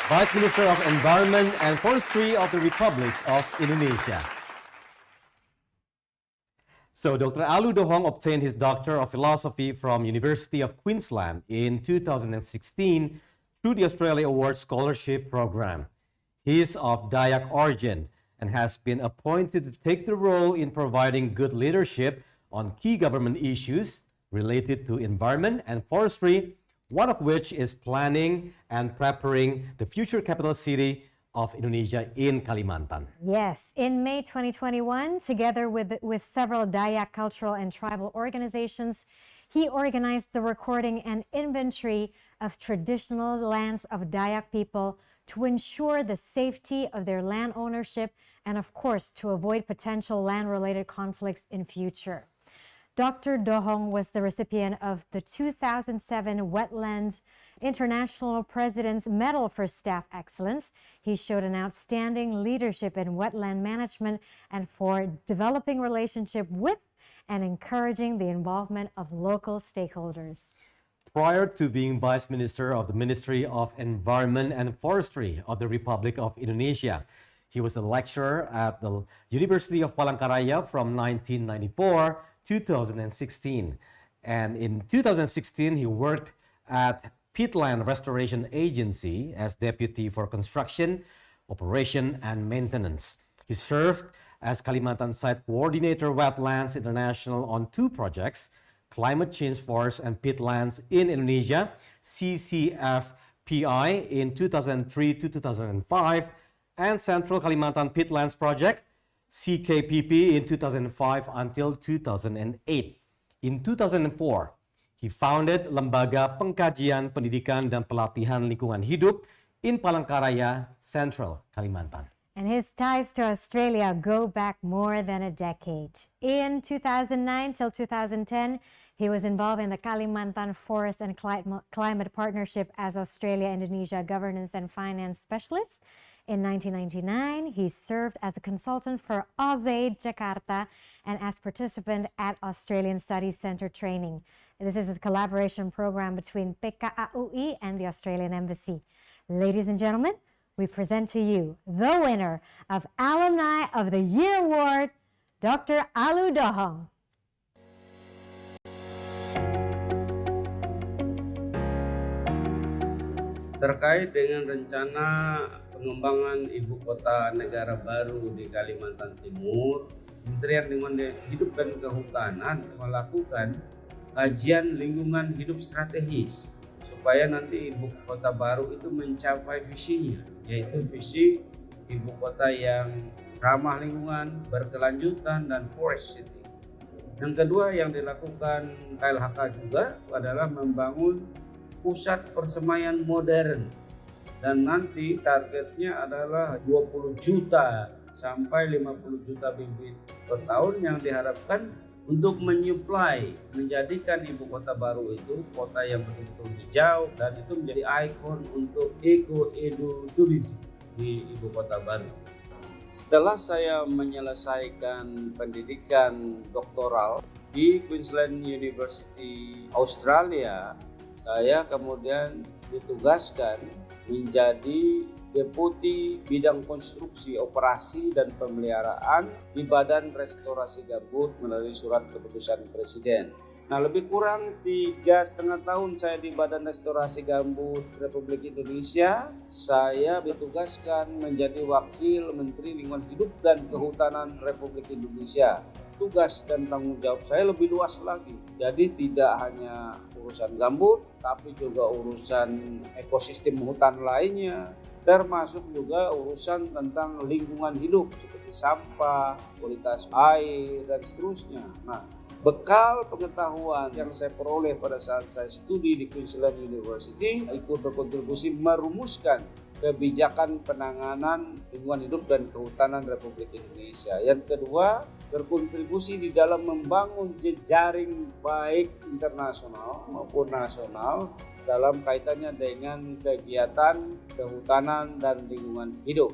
C: Vice Minister of Environment and Forestry of the Republic of Indonesia. So Dr. Alu Dohong obtained his Doctor of Philosophy from University of Queensland in 2016 through the Australia Award Scholarship Program. He is of Dayak origin and has been appointed to take the role in providing good leadership on key government issues related to environment and forestry, one of which is planning and preparing the future capital city of Indonesia in Kalimantan.
D: Yes, in May 2021, together with several Dayak cultural and tribal organizations, he organized the recording and inventory of traditional lands of Dayak people to ensure the safety of their land ownership and, of course, to avoid potential land-related conflicts in future. Dr. Dohong was the recipient of the 2007 Wetlands International President's Medal for Staff Excellence. He showed an outstanding leadership in wetland management and for developing relationship with and encouraging the involvement of local stakeholders.
C: Prior to being Vice Minister of the Ministry of Environment and Forestry of the Republic of Indonesia, he was a lecturer at the University of Palangkaraya from 1994 to 2016. And in 2016, he worked at Peatland Restoration Agency as Deputy for Construction, Operation, and Maintenance. He served as Kalimantan Site Coordinator Wetlands International on two projects, Climate Change Forest and Peatlands in Indonesia, CCFPI in 2003 to 2005, and Central Kalimantan Peatlands Project, CKPP in 2005 until 2008. In 2004, he founded Lembaga Pengkajian Pendidikan dan Pelatihan Lingkungan Hidup in Palangkaraya, Central Kalimantan.
D: And his ties to Australia go back more than a decade. In 2009 till 2010, he was involved in the Kalimantan Forest and Climate Partnership as Australia-Indonesia Governance and Finance Specialist. In 1999, he served as a consultant for AUSAID Jakarta and as participant at Australian Studies Centre training. This is a collaboration program between PKAUI and the Australian Embassy. Ladies and gentlemen, we present to you the winner of Alumni of the Year Award, Dr. Alu Dohong.
J: Terkait dengan rencana pengembangan ibu kota negara baru di Kalimantan Timur, Kementerian Lingkungan Hidup dan Kehutanan melakukan kajian lingkungan hidup strategis supaya nanti ibu kota baru itu mencapai visinya, yaitu visi ibu kota yang ramah lingkungan, berkelanjutan, dan forest city. Yang kedua yang dilakukan KLHK juga adalah membangun pusat persemaian modern, dan nanti targetnya adalah 20 juta sampai 50 juta bibit per tahun yang diharapkan untuk menyuplai, menjadikan ibu kota baru itu kota yang betul-betul hijau dan itu menjadi ikon untuk eco-edu tourism di ibu kota baru. Setelah saya menyelesaikan pendidikan doktoral di Queensland University Australia, saya kemudian ditugaskan menjadi Deputi Bidang Konstruksi, Operasi, dan Pemeliharaan di Badan Restorasi Gambut melalui surat keputusan Presiden. Nah, lebih kurang 3,5 tahun saya di Badan Restorasi Gambut Republik Indonesia. Saya ditugaskan menjadi Wakil Menteri Lingkungan Hidup dan Kehutanan Republik Indonesia. Tugas dan tanggung jawab saya lebih luas lagi. Jadi tidak hanya urusan gambut, tapi juga urusan ekosistem hutan lainnya, termasuk juga urusan tentang lingkungan hidup seperti sampah, kualitas air, dan seterusnya. Nah, bekal pengetahuan yang saya peroleh pada saat saya studi di Queensland University ikut berkontribusi merumuskan kebijakan penanganan lingkungan hidup dan kehutanan Republik Indonesia. Yang kedua, berkontribusi di dalam membangun jejaring baik internasional maupun nasional dalam kaitannya dengan kegiatan kehutanan dan lingkungan hidup.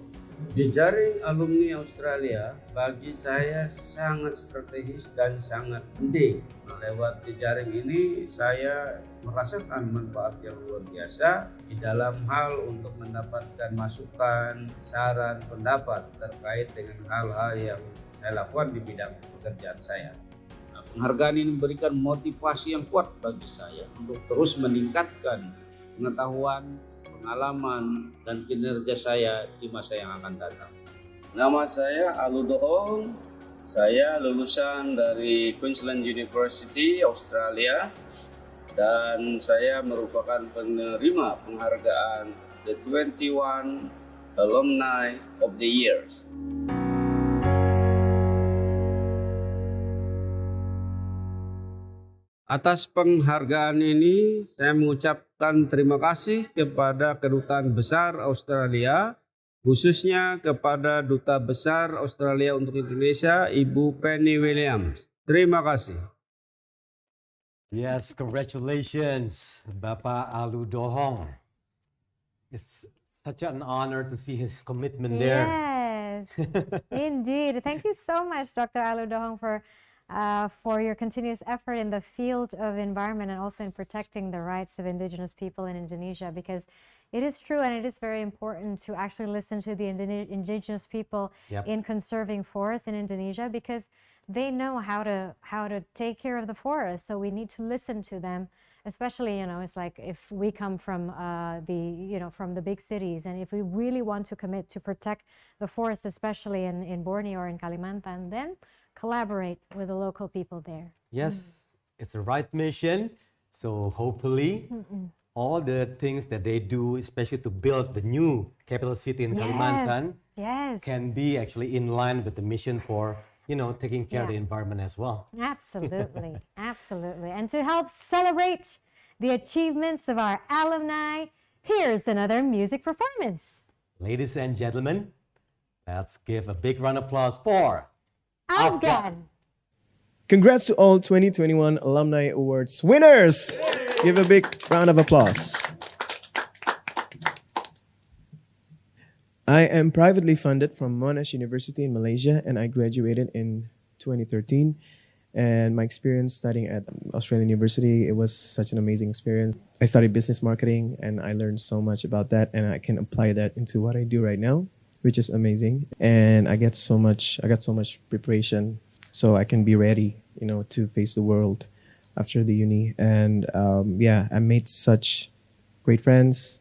J: Jejaring alumni Australia bagi saya sangat strategis dan sangat penting. Lewat jejaring ini saya merasakan manfaat yang luar biasa di dalam hal untuk mendapatkan masukan, saran, pendapat terkait dengan hal-hal yang saya lakukan di bidang pekerjaan saya. Penghargaan ini memberikan motivasi yang kuat bagi saya untuk terus meningkatkan pengetahuan, pengalaman, dan kinerja saya di masa yang akan datang. Nama saya Alu Dohong, saya lulusan dari Queensland University Australia dan saya merupakan penerima penghargaan The 21 Alumni of the Years. Atas penghargaan ini, saya mengucapkan terima kasih kepada Kedutaan Besar Australia, khususnya kepada Duta Besar Australia untuk Indonesia, Ibu Penny Williams. Terima kasih.
C: Yes, congratulations, Bapak Alu Dohong. It's such an honor to see his commitment there.
D: Yes, indeed. Thank you so much, Dr. Alu Dohong, for your continuous effort in the field of environment and also in protecting the rights of indigenous people in Indonesia, because it is true and it is very important to actually listen to the indigenous people in conserving forests in Indonesia, because they know how to take care of the forest. So we need to listen to them, especially, it's like if we come from from the big cities, and if we really want to commit to protect the forest, especially in Borneo or in Kalimantan, then collaborate with the local people there.
C: Yes, it's the right mission. So hopefully all the things that they do, especially to build the new capital city in Kalimantan, can be actually in line with the mission for, taking care of the environment as well.
D: Absolutely, absolutely. And to help celebrate the achievements of our alumni, here's another music performance.
C: Ladies and gentlemen, let's give a big round of applause for Afgan.
E: Congrats to all 2021 Alumni Awards winners! Give a big round of applause. I am privately funded from Monash University in Malaysia, and I graduated in 2013. And my experience studying at Australian University, it was such an amazing experience. I studied business marketing, and I learned so much about that, and I can apply that into what I do right now, which is amazing. And I got so much preparation so I can be ready, to face the world after the uni. And I made such great friends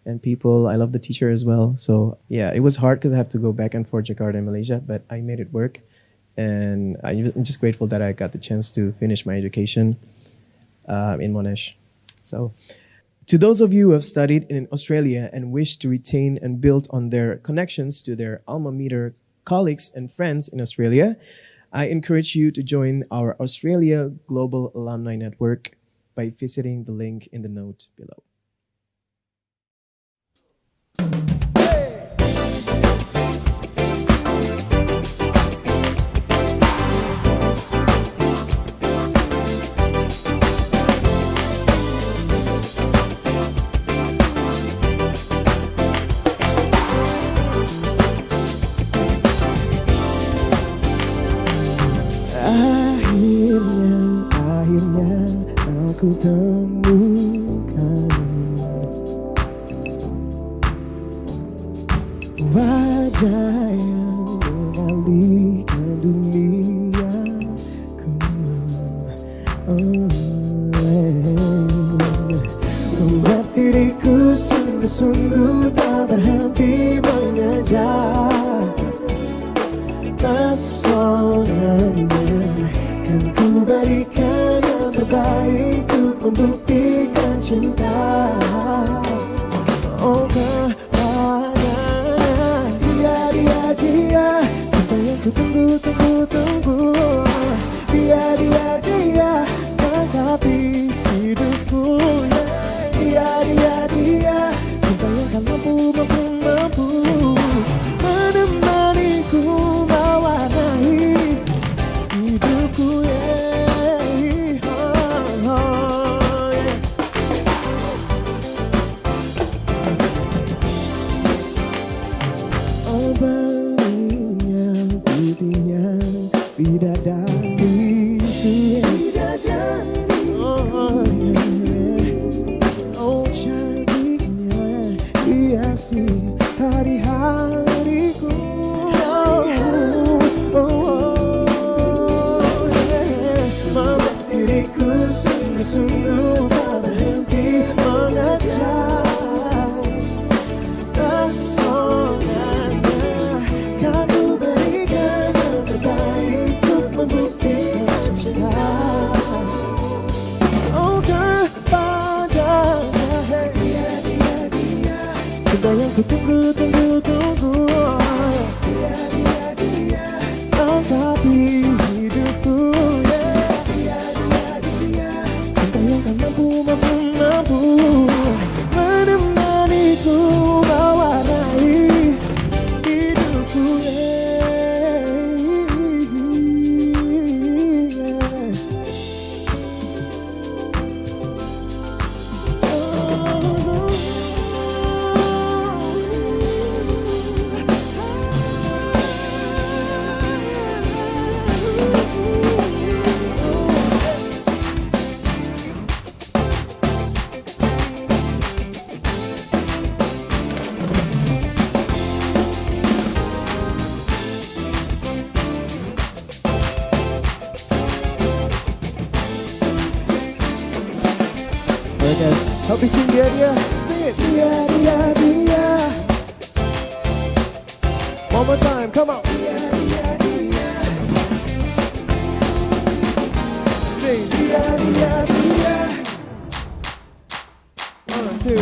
E: and people. I love the teacher as well. So yeah, it was hard because I have to go back and forth Jakarta and Malaysia, but I made it work. And I'm just grateful that I got the chance to finish my education in Monash. So to those of you who have studied in Australia and wish to retain and build on their connections to their alma mater colleagues and friends in Australia, I encourage you to join our Australia Global Alumni Network by visiting the link in the note below.
F: wajah yang mengalihkan duniaku. Membuat diriku sungguh-sungguh tak berhenti mengejar pesonanya. Kan ku berikan yang terbaik untuk membuktikan cinta. Oh kepadanya, dia cinta yang ku tunggu. Dia lengkapi hidupku. Dia cinta yang kan mampu menemaniku, mewarnai hidupku. Oh beningnya putihnya bidadariku. Oh cantiknya hiasi hari-hariku. Membuat diriku sungguh-sungguh tak berhenti mengejar pesonanya. Kan ku berikan yang terbaik untuk membuktikan cinta. Oh kepadanya, dia cinta yang ku tunggu. Dia lengkapi hidupku. Cinta yang kan mampu menemaniku, mewarnai hidupku. Guys, help me sing dia. Sing it. Dia. One more time, come on. Dia. Sing. Dia. 1, 2, 3,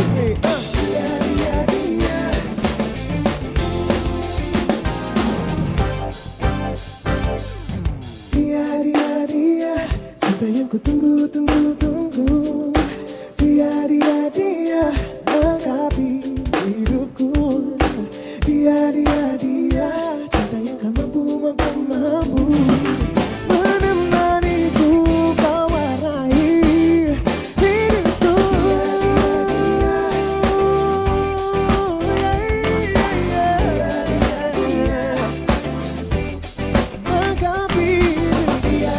F: Dia. Dia. Cinta yang ku tunggu. Dia lengkapi hidupku. Dia cinta yang kan mampu menemaniku, mewarnai hidupku. Lengkapi dia.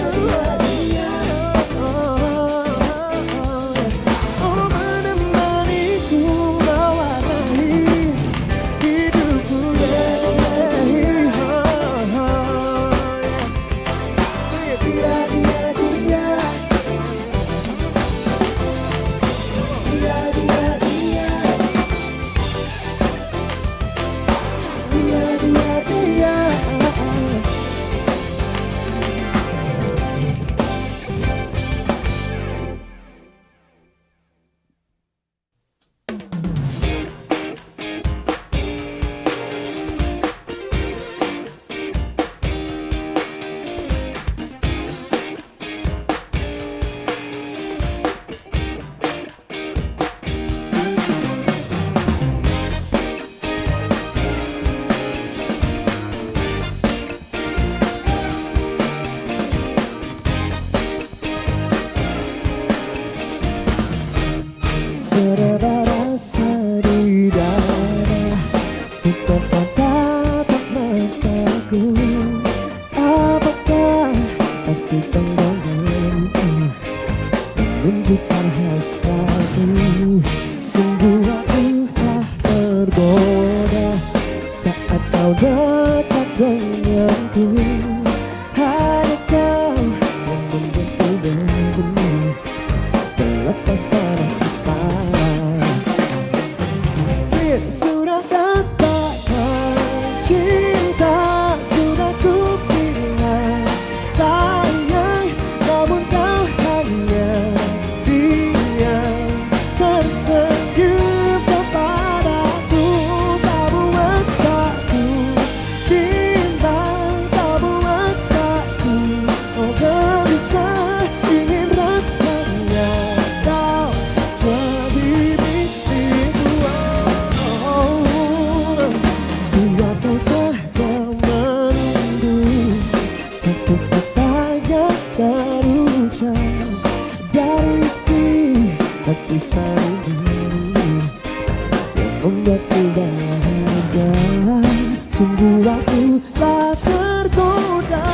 F: menunjukkan hasratku. Sungguh aku tak tergoda saat Sudah katakan cinta, sudah ku bilang sayang, namun kau hanya diam tersenyum kepadaku. Tak buat aku bimbang, tak buat aku oh gelisah, ingin rasanya kau jadi milikku. Biarkan saja menunggu satu kata yang terucap dari isi hati saya yang membuatku bahagia. Sungguh aku tak tergoda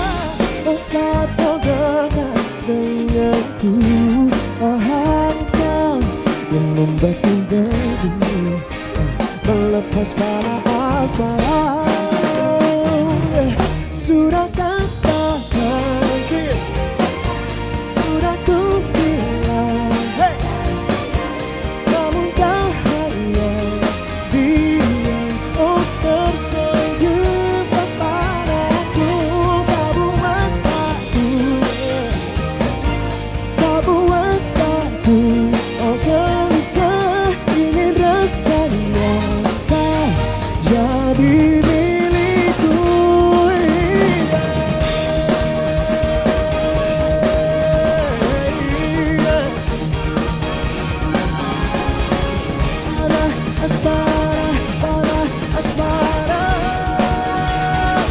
F: saat kau dekat denganku. Oh engkau yang membuatku berdiri melepas para asmara. Sudah katakan, sudah ku bilang, namun kau hanya diam oh tersenyum kepadaku. Tak buat aku, tak buat aku oh gelisah, ingin rasanya kau jadi milikku. Asmara, para asmara, para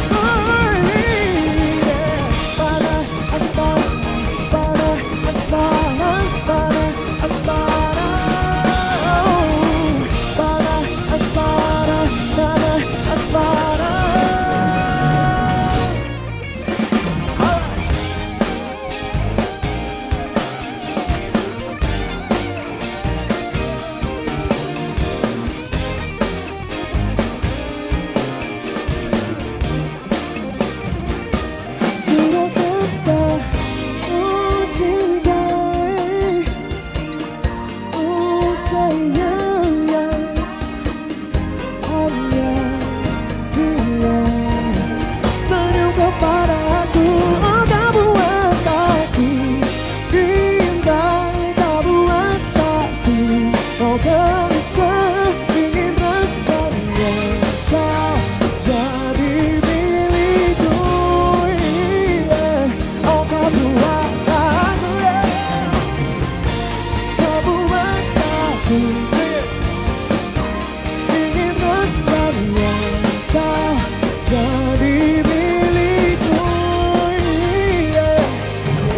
F: asmara, para asmara, para asmara, para asmara, para asmara. Sudah kata oh cintai, oh sayang yang hanya dia senyum kepada aku. Oh tak buat aku bimbang, tak buat aku oh gelisah, ingin rasanya kau jadi milikku. Oh kau buat aku, kau buat aku ingin rasanya kau jadi milikku.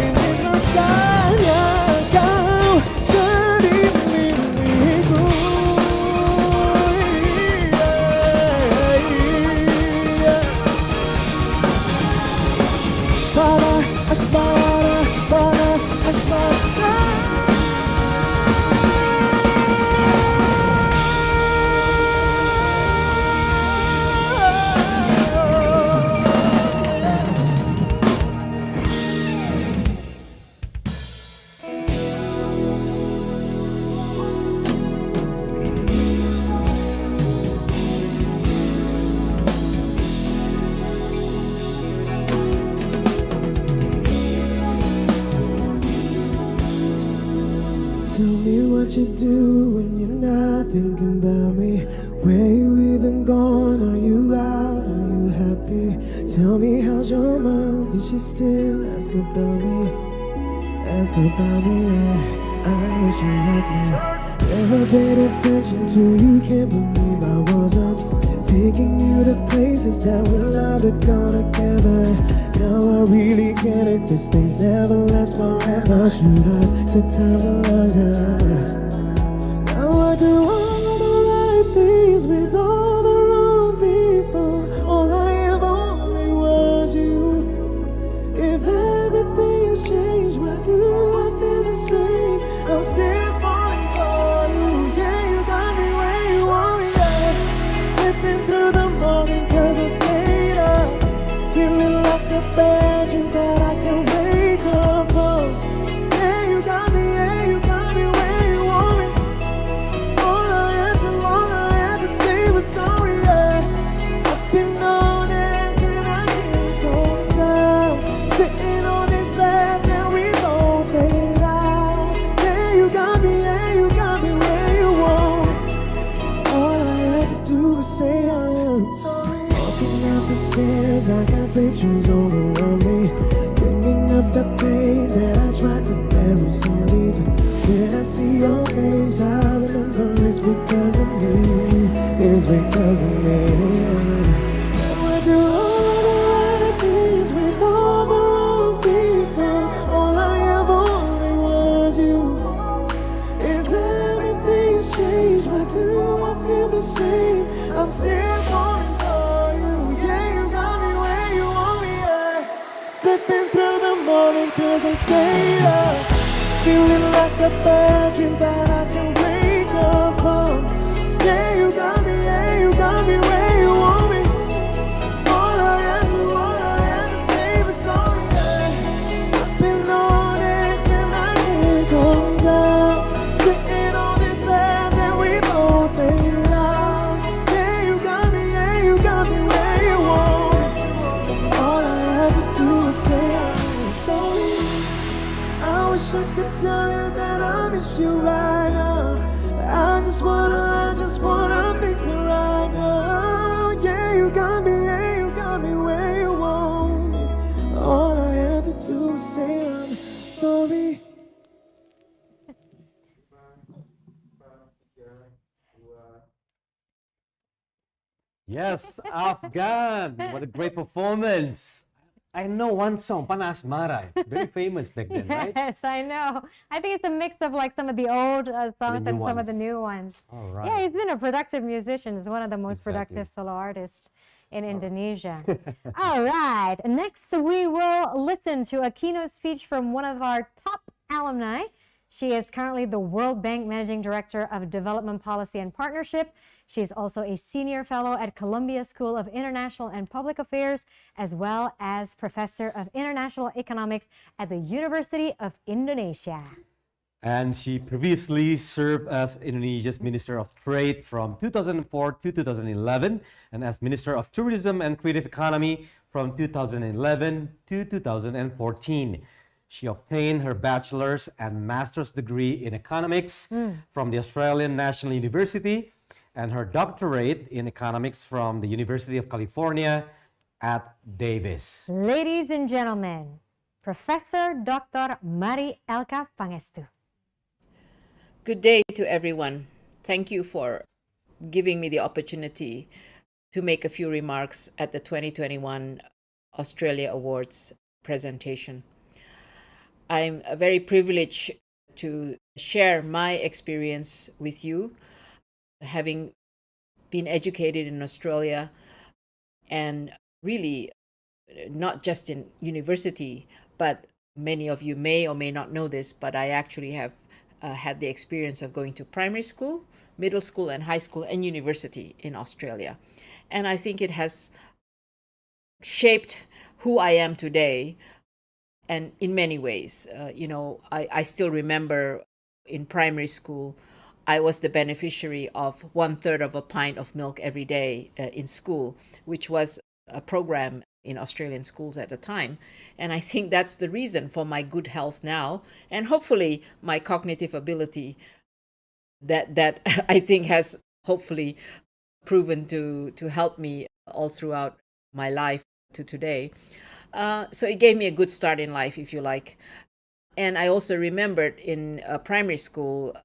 F: Ingin rasanya kau jadi milikku. Para asmara, para asmara. Tell me what you do when you're not thinking about me. Where you even gone? Are you out? Are you happy? Tell me how's your mom? Did she still ask about me? Ask about me, yeah. I know she loved me. Never paid attention to you, can't believe I wasn't taking you to places that we loved to go together. Now I really get it, these things never last forever. Should have took time to love her. Now I do all the right things with all the wrong people. All I ever wanted was you. If everything's changed, why do I feel the same? I'm still falling for you. Yeah, you got me where you want me, yeah. Slipping through the morning 'cause I stayed up, feeling like a bad dream that I can wake up from. Yeah, you got me where you want Feels I got pictures all around me, bringing up the pain that I tried to bury so deep. When I see your face, I remember it's because of me. It's because of me. I went through all the right things with all the wrong people. All I ever wanted was you. If everything's changed, why do I feel the same? I'm still falling for you. Yeah, you got me where you want me at. Slipping through the morning 'cause I stayed up, feeling like a bad dream that I can wake up from. Yeah, you got me where you want me. All I have to say was sorry. I've been on edge and I can't come down, sitting on this bed that we both made out. Yeah, you got me where you want me. All I had to do was say I'm sorry. I wish I could tell you that I miss you right now. I just wanna fix it right now. Yeah, you got me where you want me. All I had to do was say I'm sorry.
C: Yes, Afgan. What a great performance. I know one song, Panas Marah. Very famous back then, right?
D: Yes, I know. I think it's a mix of like some of the old songs
C: new
D: and some of
C: ones.
D: the new ones.
C: All right.
D: Yeah, he's been a productive musician. He's one of the most
C: Exactly.
D: productive solo artists in Indonesia. All right. Next, we will listen to a keynote speech from one of our top alumni. She is currently the World Bank Managing Director of Development Policy and Partnership. She's also a senior fellow at Columbia School of International and Public Affairs, as well as professor of international economics at the University of Indonesia.
C: And she previously served as Indonesia's Minister of Trade from 2004 to 2011, and as Minister of Tourism and Creative Economy from 2011 to 2014. She obtained her bachelor's and master's degree in economics from the Australian National University, and her doctorate in economics from the University of California at Davis.
D: Ladies and gentlemen, Professor Dr. Mari Elka Pangestu.
K: Good day to everyone. Thank you for giving me the opportunity to make a few remarks at the 2021 Australia Awards presentation. I'm very privileged to share my experience with you, having been educated in Australia and really not just in university, but many of you may or may not know this, but I actually have had the experience of going to primary school, middle school and high school and university in Australia. And I think it has shaped who I am today. And in many ways, I still remember in primary school, I was the beneficiary of 1/3 of a pint of milk every day in school, which was a program in Australian schools at the time. And I think that's the reason for my good health now, and hopefully my cognitive ability that I think has hopefully proven to help me all throughout my life to today. So it gave me a good start in life, if you like. And I also remembered in primary school,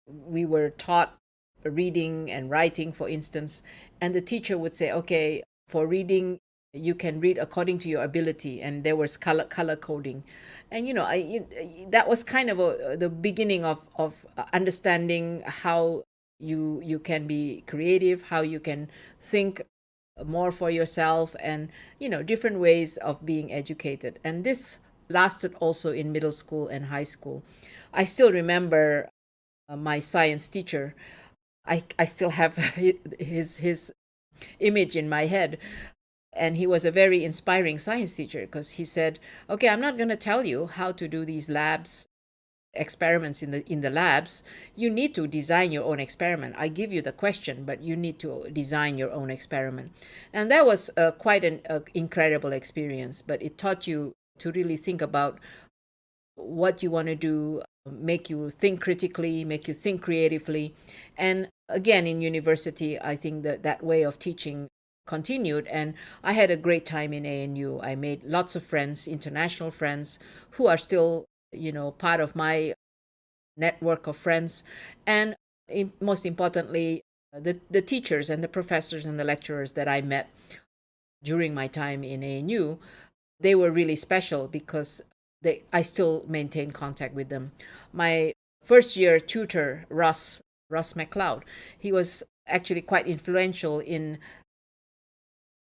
K: we were taught reading and writing, for instance, and the teacher would say, okay, for reading, you can read according to your ability, and there was color coding. And, that was kind of the beginning of understanding how you can be creative, how you can think more for yourself, and, different ways of being educated. And this lasted also in middle school and high school. I still remember my science teacher. I still have his image in my head. And he was a very inspiring science teacher because he said, okay, I'm not going to tell you how to do these experiments in the labs. You need to design your own experiment. I give you the question, but you need to design your own experiment. And that was quite an incredible experience, but it taught you to really think about what you want to do, make you think critically, make you think creatively. And again, in university, I think that way of teaching continued, and I had a great time in ANU. I made lots of friends, international friends, who are still, part of my network of friends, and most importantly, the teachers and the professors and the lecturers that I met during my time in ANU, they were really special because I still maintain contact with them. My first year tutor, Ross McLeod, he was actually quite influential in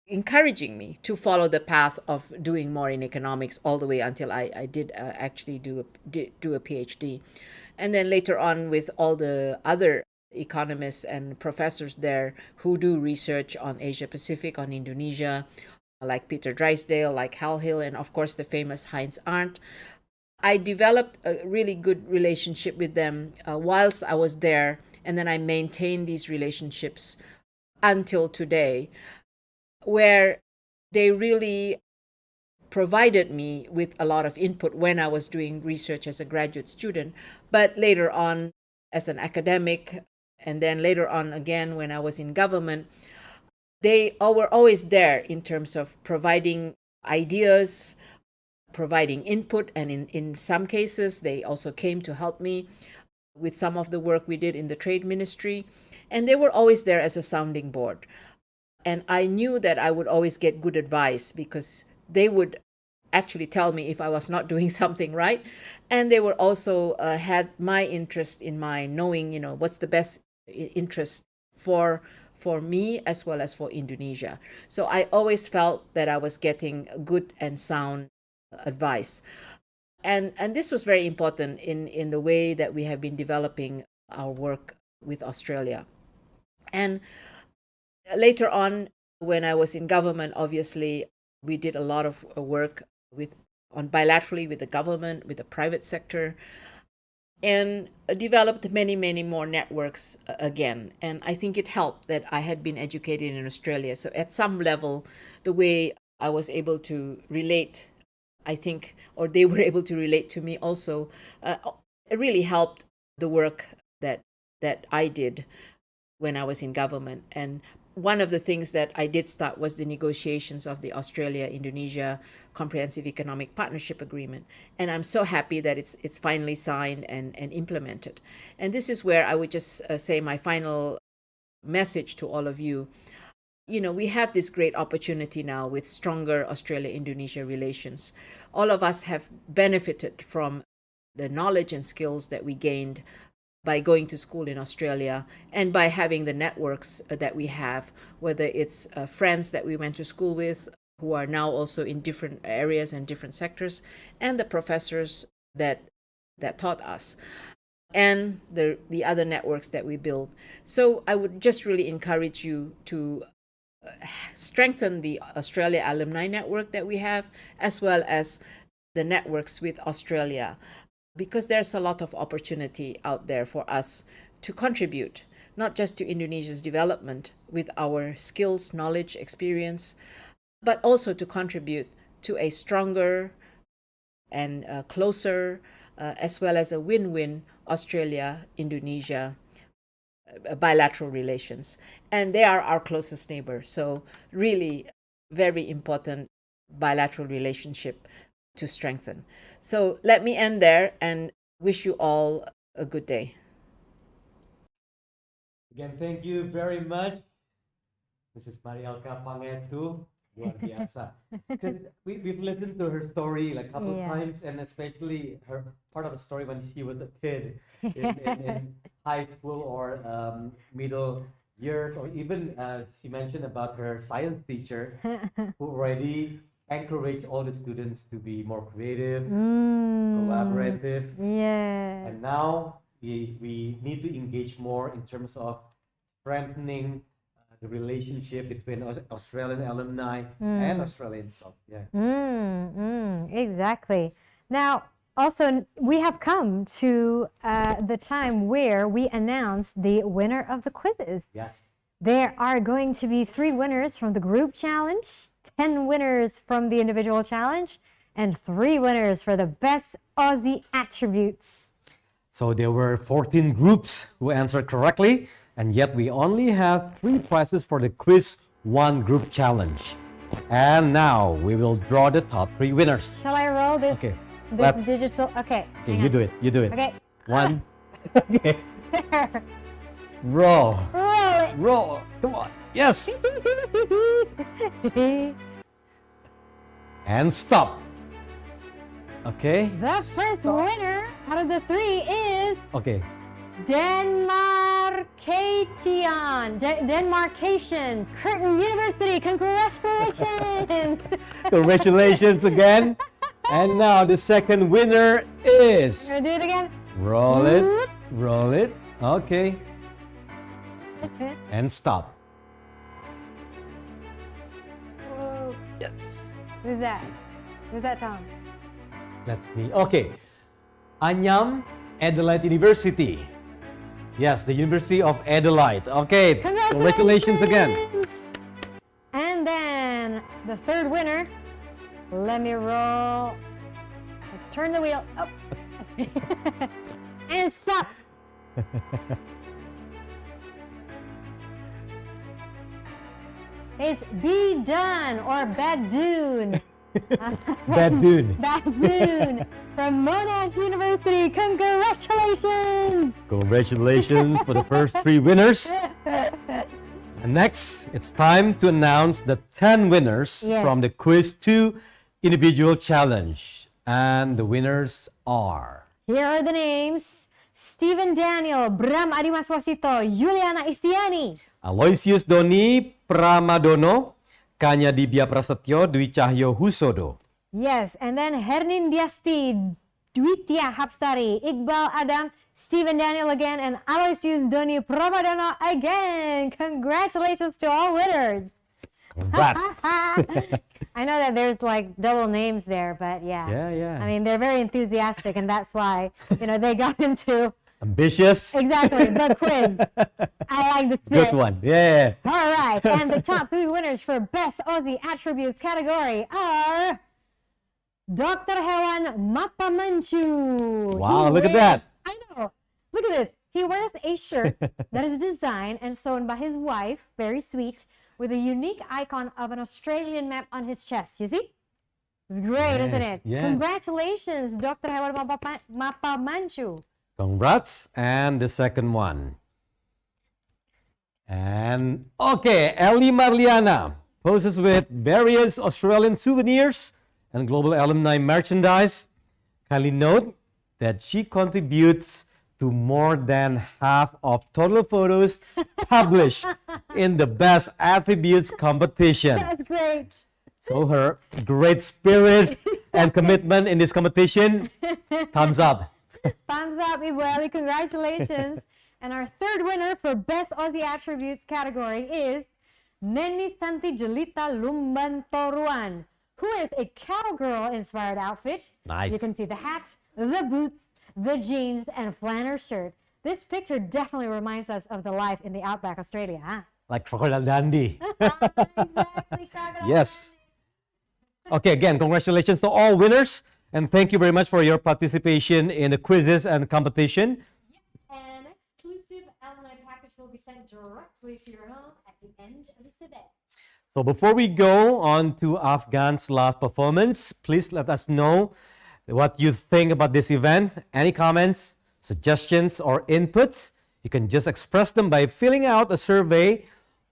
K: encouraging me to follow the path of doing more in economics all the way until I did actually do a PhD. And then later on, with all the other economists and professors there who do research on Asia Pacific, on Indonesia, like Peter Drysdale, like Hal Hill, and of course the famous Heinz Arndt, I developed a really good relationship with them whilst I was there, and then I maintained these relationships until today, where they really provided me with a lot of input when I was doing research as a graduate student, but later on as an academic, and then later on again when I was in government, they were always there in terms of providing ideas, providing input, and in some cases they also came to help me with some of the work we did in the trade ministry, and they were always there as a sounding board. And I knew that I would always get good advice because they would actually tell me if I was not doing something right, and they were also had my interest in mind, knowing what's the best interest for me as well as for Indonesia. So I always felt that I was getting good and sound advice. And this was very important in the way that we have been developing our work with Australia. And later on, when I was in government, obviously, we did a lot of work on bilaterally with the government, with the private sector, and developed many, many more networks again. And I think it helped that I had been educated in Australia. So at some level, the way I was able to relate, I think, or they were able to relate to me also, it really helped the work that I did when I was in government. And one of the things that I did start was the negotiations of the Australia-Indonesia Comprehensive Economic Partnership Agreement. And I'm so happy that it's finally signed and implemented. And this is where I would just say my final message to all of you. We have this great opportunity now with stronger Australia-Indonesia relations. All of us have benefited from the knowledge and skills that we gained by going to school in Australia and by having the networks that we have, whether it's friends that we went to school with who are now also in different areas and different sectors, and the professors that taught us, and the other networks that we build. So I would just really encourage you to strengthen the Australia Alumni Network that we have, as well as the networks with Australia, because there's a lot of opportunity out there for us to contribute, not just to Indonesia's development with our skills, knowledge, experience, but also to contribute to a stronger and closer, as well as a win-win Australia-Indonesia bilateral relations. And they are our closest neighbor. So really very important bilateral relationship to strengthen. So let me end there and wish you all a good day.
C: Again, thank you very much, Mrs. Mari Elka Pangestu. Luar biasa. Because we've listened to her story like a couple of times, and especially her part of the story when she was a kid in high school or middle years, or even she mentioned about her science teacher who already encouraged all the students to be more creative, collaborative.
D: Yes.
C: And now we need to engage more in terms of strengthening the relationship between Australian alumni and Australians. Yeah.
D: Exactly. Now, also, we have come to the time where we announce the winner of the quizzes.
C: Yes.
D: There are going to be 3 winners from the group challenge, 10 winners from the individual challenge, and 3 winners for the best Aussie attributes.
C: So there were 14 groups who answered correctly, and yet we only have 3 prizes for the quiz one group challenge. And now we will draw the top 3 winners.
D: Shall I roll this?
C: Okay,
D: This
C: let's-
D: digital. Okay.
C: Okay,
D: hang
C: you
D: on.
C: do it. You do it.
D: Okay.
C: One. Okay. Roll.
D: Roll it.
C: Roll. Come on. Yes. And stop. Okay.
D: The first winner out of the 3 is
C: Okay.
D: Denmarcation Curtin University. Congratulations.
C: Congratulations again. And now the second winner is.
D: Gonna do it again.
C: Roll it. Roll it. Okay. And stop.
D: Whoa.
C: Yes.
D: Who's that? Who's that, Tom?
C: Let me. Okay. Anyam Adelaide University. Yes, the University of Adelaide. Okay. Congratulations again.
D: And then the third winner. Let me roll. Turn the wheel. Oh. And stop. It's Be Done or Badoon.
C: Badoon.
D: Badoon from Monash University. Congratulations.
C: Congratulations for the first 3 winners. And next, it's time to announce the 10 winners
D: Yes.
C: from the Quiz 2 Individual Challenge. And the winners are...
D: Here are the names. Stephen Daniel, Bram Adimaswasito, Juliana Istiani.
C: Aloysius Doni Pramadono, Kanya Dibya Prasetyo, Dwi Cahyo Husodo.
D: Yes, and then Hernin Diasti, Dwitya Hapsari, Iqbal Adam, Stephen Daniel again, and Aloysius Doni Pramadono again. Congratulations to all winners.
C: Congrats.
D: I know that there's like double names there, but yeah.
C: Yeah.
D: I mean, they're very enthusiastic, and that's why, they got into
C: Ambitious.
D: exactly the quiz. I like the spirit.
C: Good one. Yeah.
D: All right, and the top 3 winners for Best Aussie Attributes category are Dr. Hewan Mapamanchu.
C: Wow,
D: He
C: look at
D: wears-
C: that.
D: I know. Look at this. He wears a shirt that is designed and sewn by his wife, very sweet, with a unique icon of an Australian map on his chest. You see? It's great, isn't it?
C: Yes.
D: Congratulations, Dr. Hewan Mapamanchu.
C: Congrats. And the second one. And okay, Ellie Marliana poses with various Australian souvenirs and global alumni merchandise. Kindly note that she contributes to more than half of total photos published in the Best Attributes competition.
D: That's great.
C: So her great spirit and commitment in this competition, thumbs up.
D: Thumbs up, Ibueli. Congratulations. And our third winner for Best Aussie Attributes category is Neni Santi Julita Lumbantoruan, who wears a cowgirl inspired outfit.
C: Nice.
D: You can see the hat, the boots, the jeans, and flannel shirt. This picture definitely reminds us of the life in the outback Australia, huh?
C: Like Crocodile Dundee.
D: Exactly, Crocodile
C: Yes. Okay, again, congratulations to all winners. And thank you very much for your participation in the quizzes and competition.
D: An exclusive alumni package will be sent directly to your home at the end of this event.
C: So before we go on to Afghan's last performance, please let us know what you think about this event. Any comments, suggestions, or inputs, you can just express them by filling out a survey,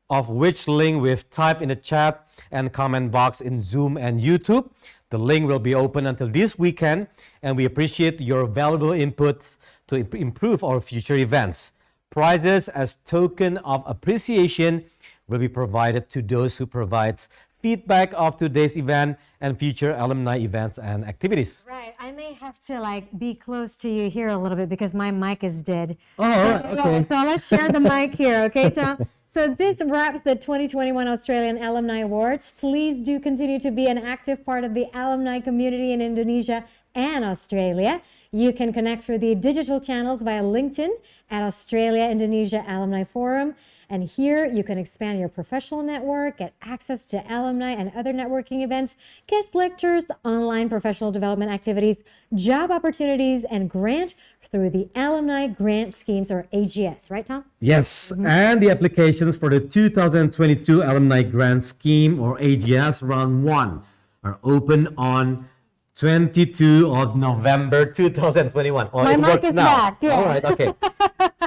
C: of which link we've typed in the chat and comment box in Zoom and YouTube. The link will be open until this weekend, and we appreciate your valuable input to improve our future events. Prizes as token of appreciation will be provided to those who provides feedback of today's event and future alumni events and activities.
D: Right, I may have to be close to you here a little bit because my mic is dead.
C: Oh, all right, okay.
D: So let's share the mic here, okay, Tom? So this wraps the 2021 Australian Alumni Awards. Please do continue to be an active part of the alumni community in Indonesia and Australia. You can connect through the digital channels via LinkedIn at Australia Indonesia Alumni Forum, And here you can expand your professional network, get access to alumni and other networking events, guest lectures, online professional development activities, job opportunities, and grant through the Alumni Grant Schemes, or AGS, right, Tom?
C: Yes, and the applications for the 2022 Alumni Grant Scheme, or AGS Round 1, are open on 22 of November 2021. Oh,
D: My
C: it
D: mic
C: works
D: is
C: now.
D: back, yeah.
C: All right, okay.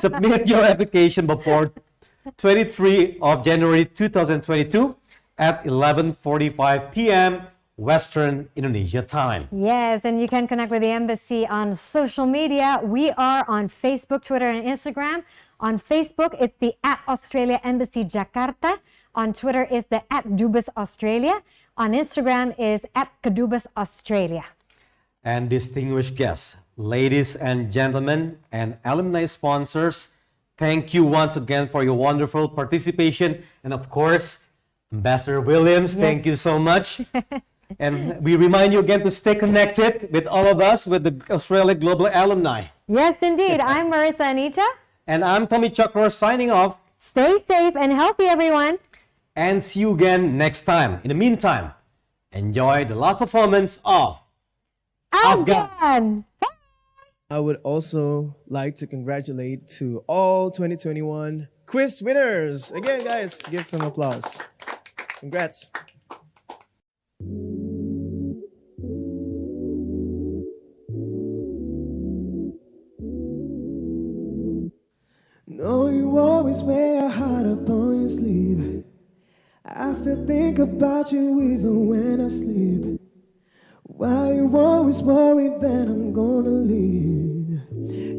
C: Submit your application before 23 of January 2022 at 11:45 p.m. Western Indonesia time.
D: Yes, and you can connect with the embassy on social media. We are on Facebook, Twitter, and Instagram. On Facebook, it's the @Australia Embassy Jakarta. On Twitter is the @Dubes Australia. On Instagram is @Kedubes Australia.
C: And distinguished guests, ladies and gentlemen, and alumni sponsors, thank you once again for your wonderful participation. And of course, Ambassador Williams, thank you so much. And we remind you again to stay connected with all of us, with the Australia Global Alumni.
D: Yes, indeed. I'm Marissa Anita.
C: And I'm Tommy Tjokro signing off.
D: Stay safe and healthy, everyone.
C: And see you again next time. In the meantime, enjoy the last performance of
D: Afgan.
E: I would also like to congratulate to all 2021 quiz winners. Again, guys, give some applause. Congrats.
F: No, you always wear your heart up on your sleeve. I still think about you even when I sleep. Why you always worried that I'm gonna leave?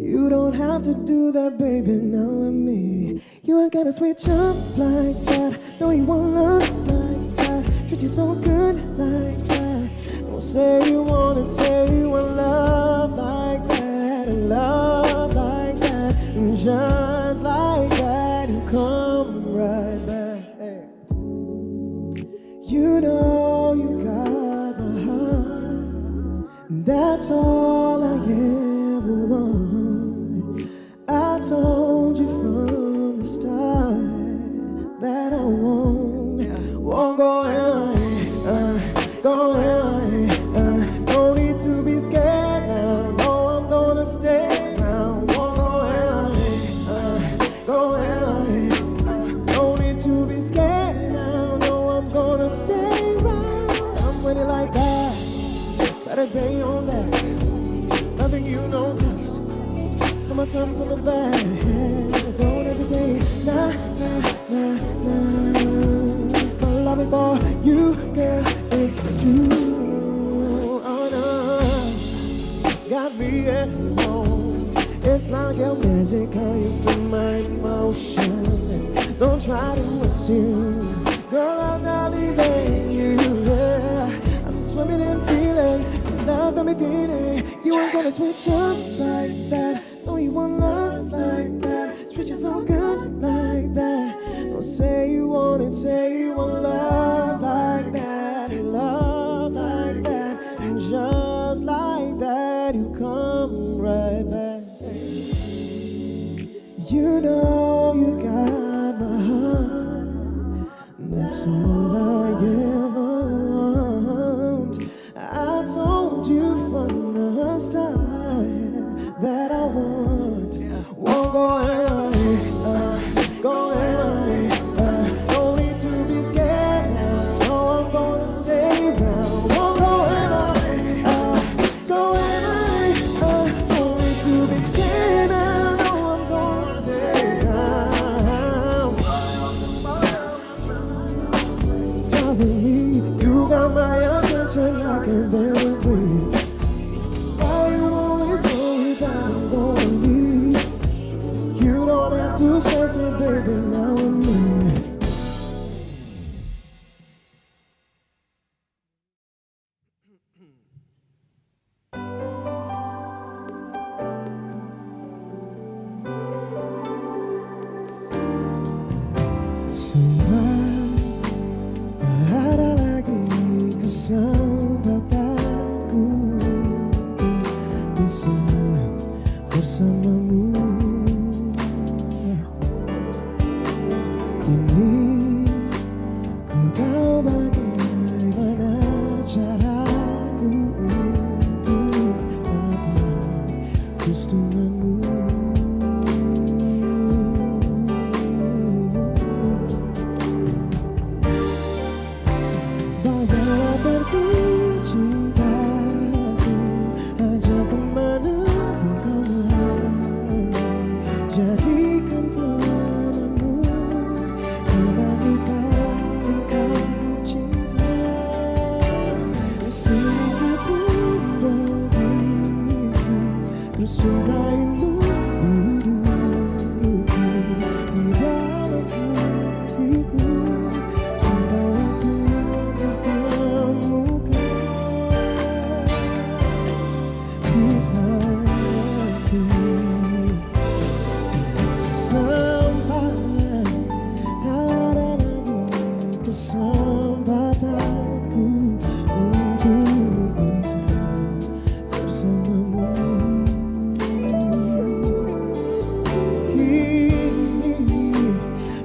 F: You don't have to do that, baby, now with me. You ain't gotta switch up like that. No, you won't love like that. Treat you so good like that. Don't say you want it, say you want love like that. And love like that. And just like that, you come right back. Hey. You know you got my heart. That's all I ever want. I told you from the start that I won't go away, go away. No need to be scared now. No, I'm gonna stay around. Won't go away, go away. No need to be scared now. No, I'm gonna stay around. I'm with it like that. Let it be on that. Loving you, no test. Put myself from the back. Don't hesitate. Nah, nah, nah, nah. My love for you, girl, it's true. Oh no, got me at home. It's like your magic, how you feel my emotion. Don't try to assume, girl, I'm not leaving you. Yeah. I'm swimming in feelings. Love got me feeling. You ain't gonna switch up like that. No, you won't love like that. Treat you so good like that. Don't say you want it, say you want love like that. And love like that. And just like that, you come right back. You know you got my heart. That's all I ever want. I told you from the start that I won't go away, go away. Don't need to be scared now. No, I'm gonna stay around. Won't go away, go away. Don't need to be scared now. No, I'm gonna stay around. Follow me, you got my attention. I can barely breathe. Why you always worry that I'm gonna leave? You don't have to stress it, baby, now with me. Semua tak ada lagi kesempatanku bisa bersamamu. kesempatanku untuk bisa bersamamu. Kini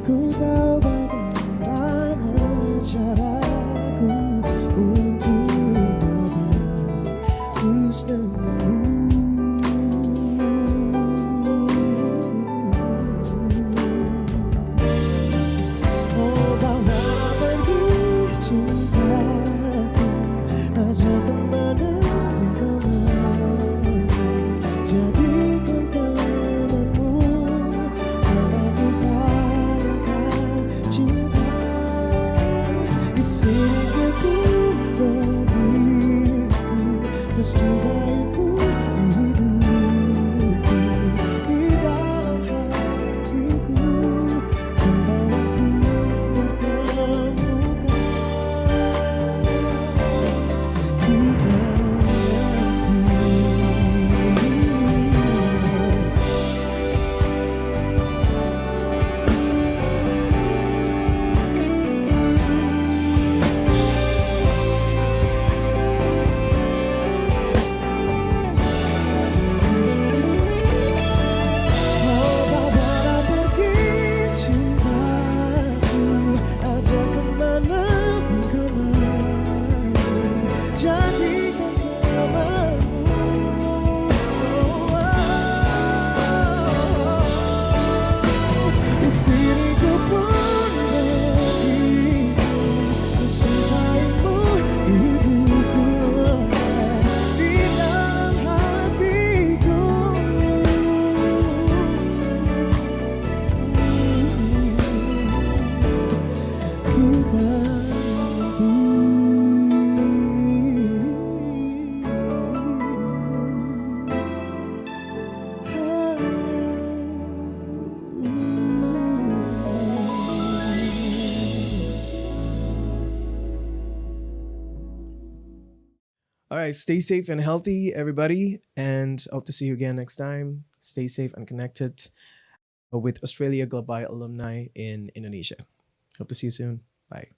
F: ku tahu bagaimana caraku untuk terus denganmu. Oh, bawa pergi cintaku, ajak kemana pun kau mau. Jadikan temanmu, aku katakan cinta. Di sini ku berdiri, mencintaimu hidupku di dalam hatiku sampai waktu bertemukan. Ku oh, bawa pergi cintaku, ajak kemana pun kau mau. Jadikan temanmu. Di sini ku pun berdiri, mencintaimu hidupku di dalam hatiku. Kita
E: All right, stay safe and healthy, everybody, and hope to see you again next time. Stay safe and connected with Australia Global Alumni in Indonesia. Hope to see you soon. Bye.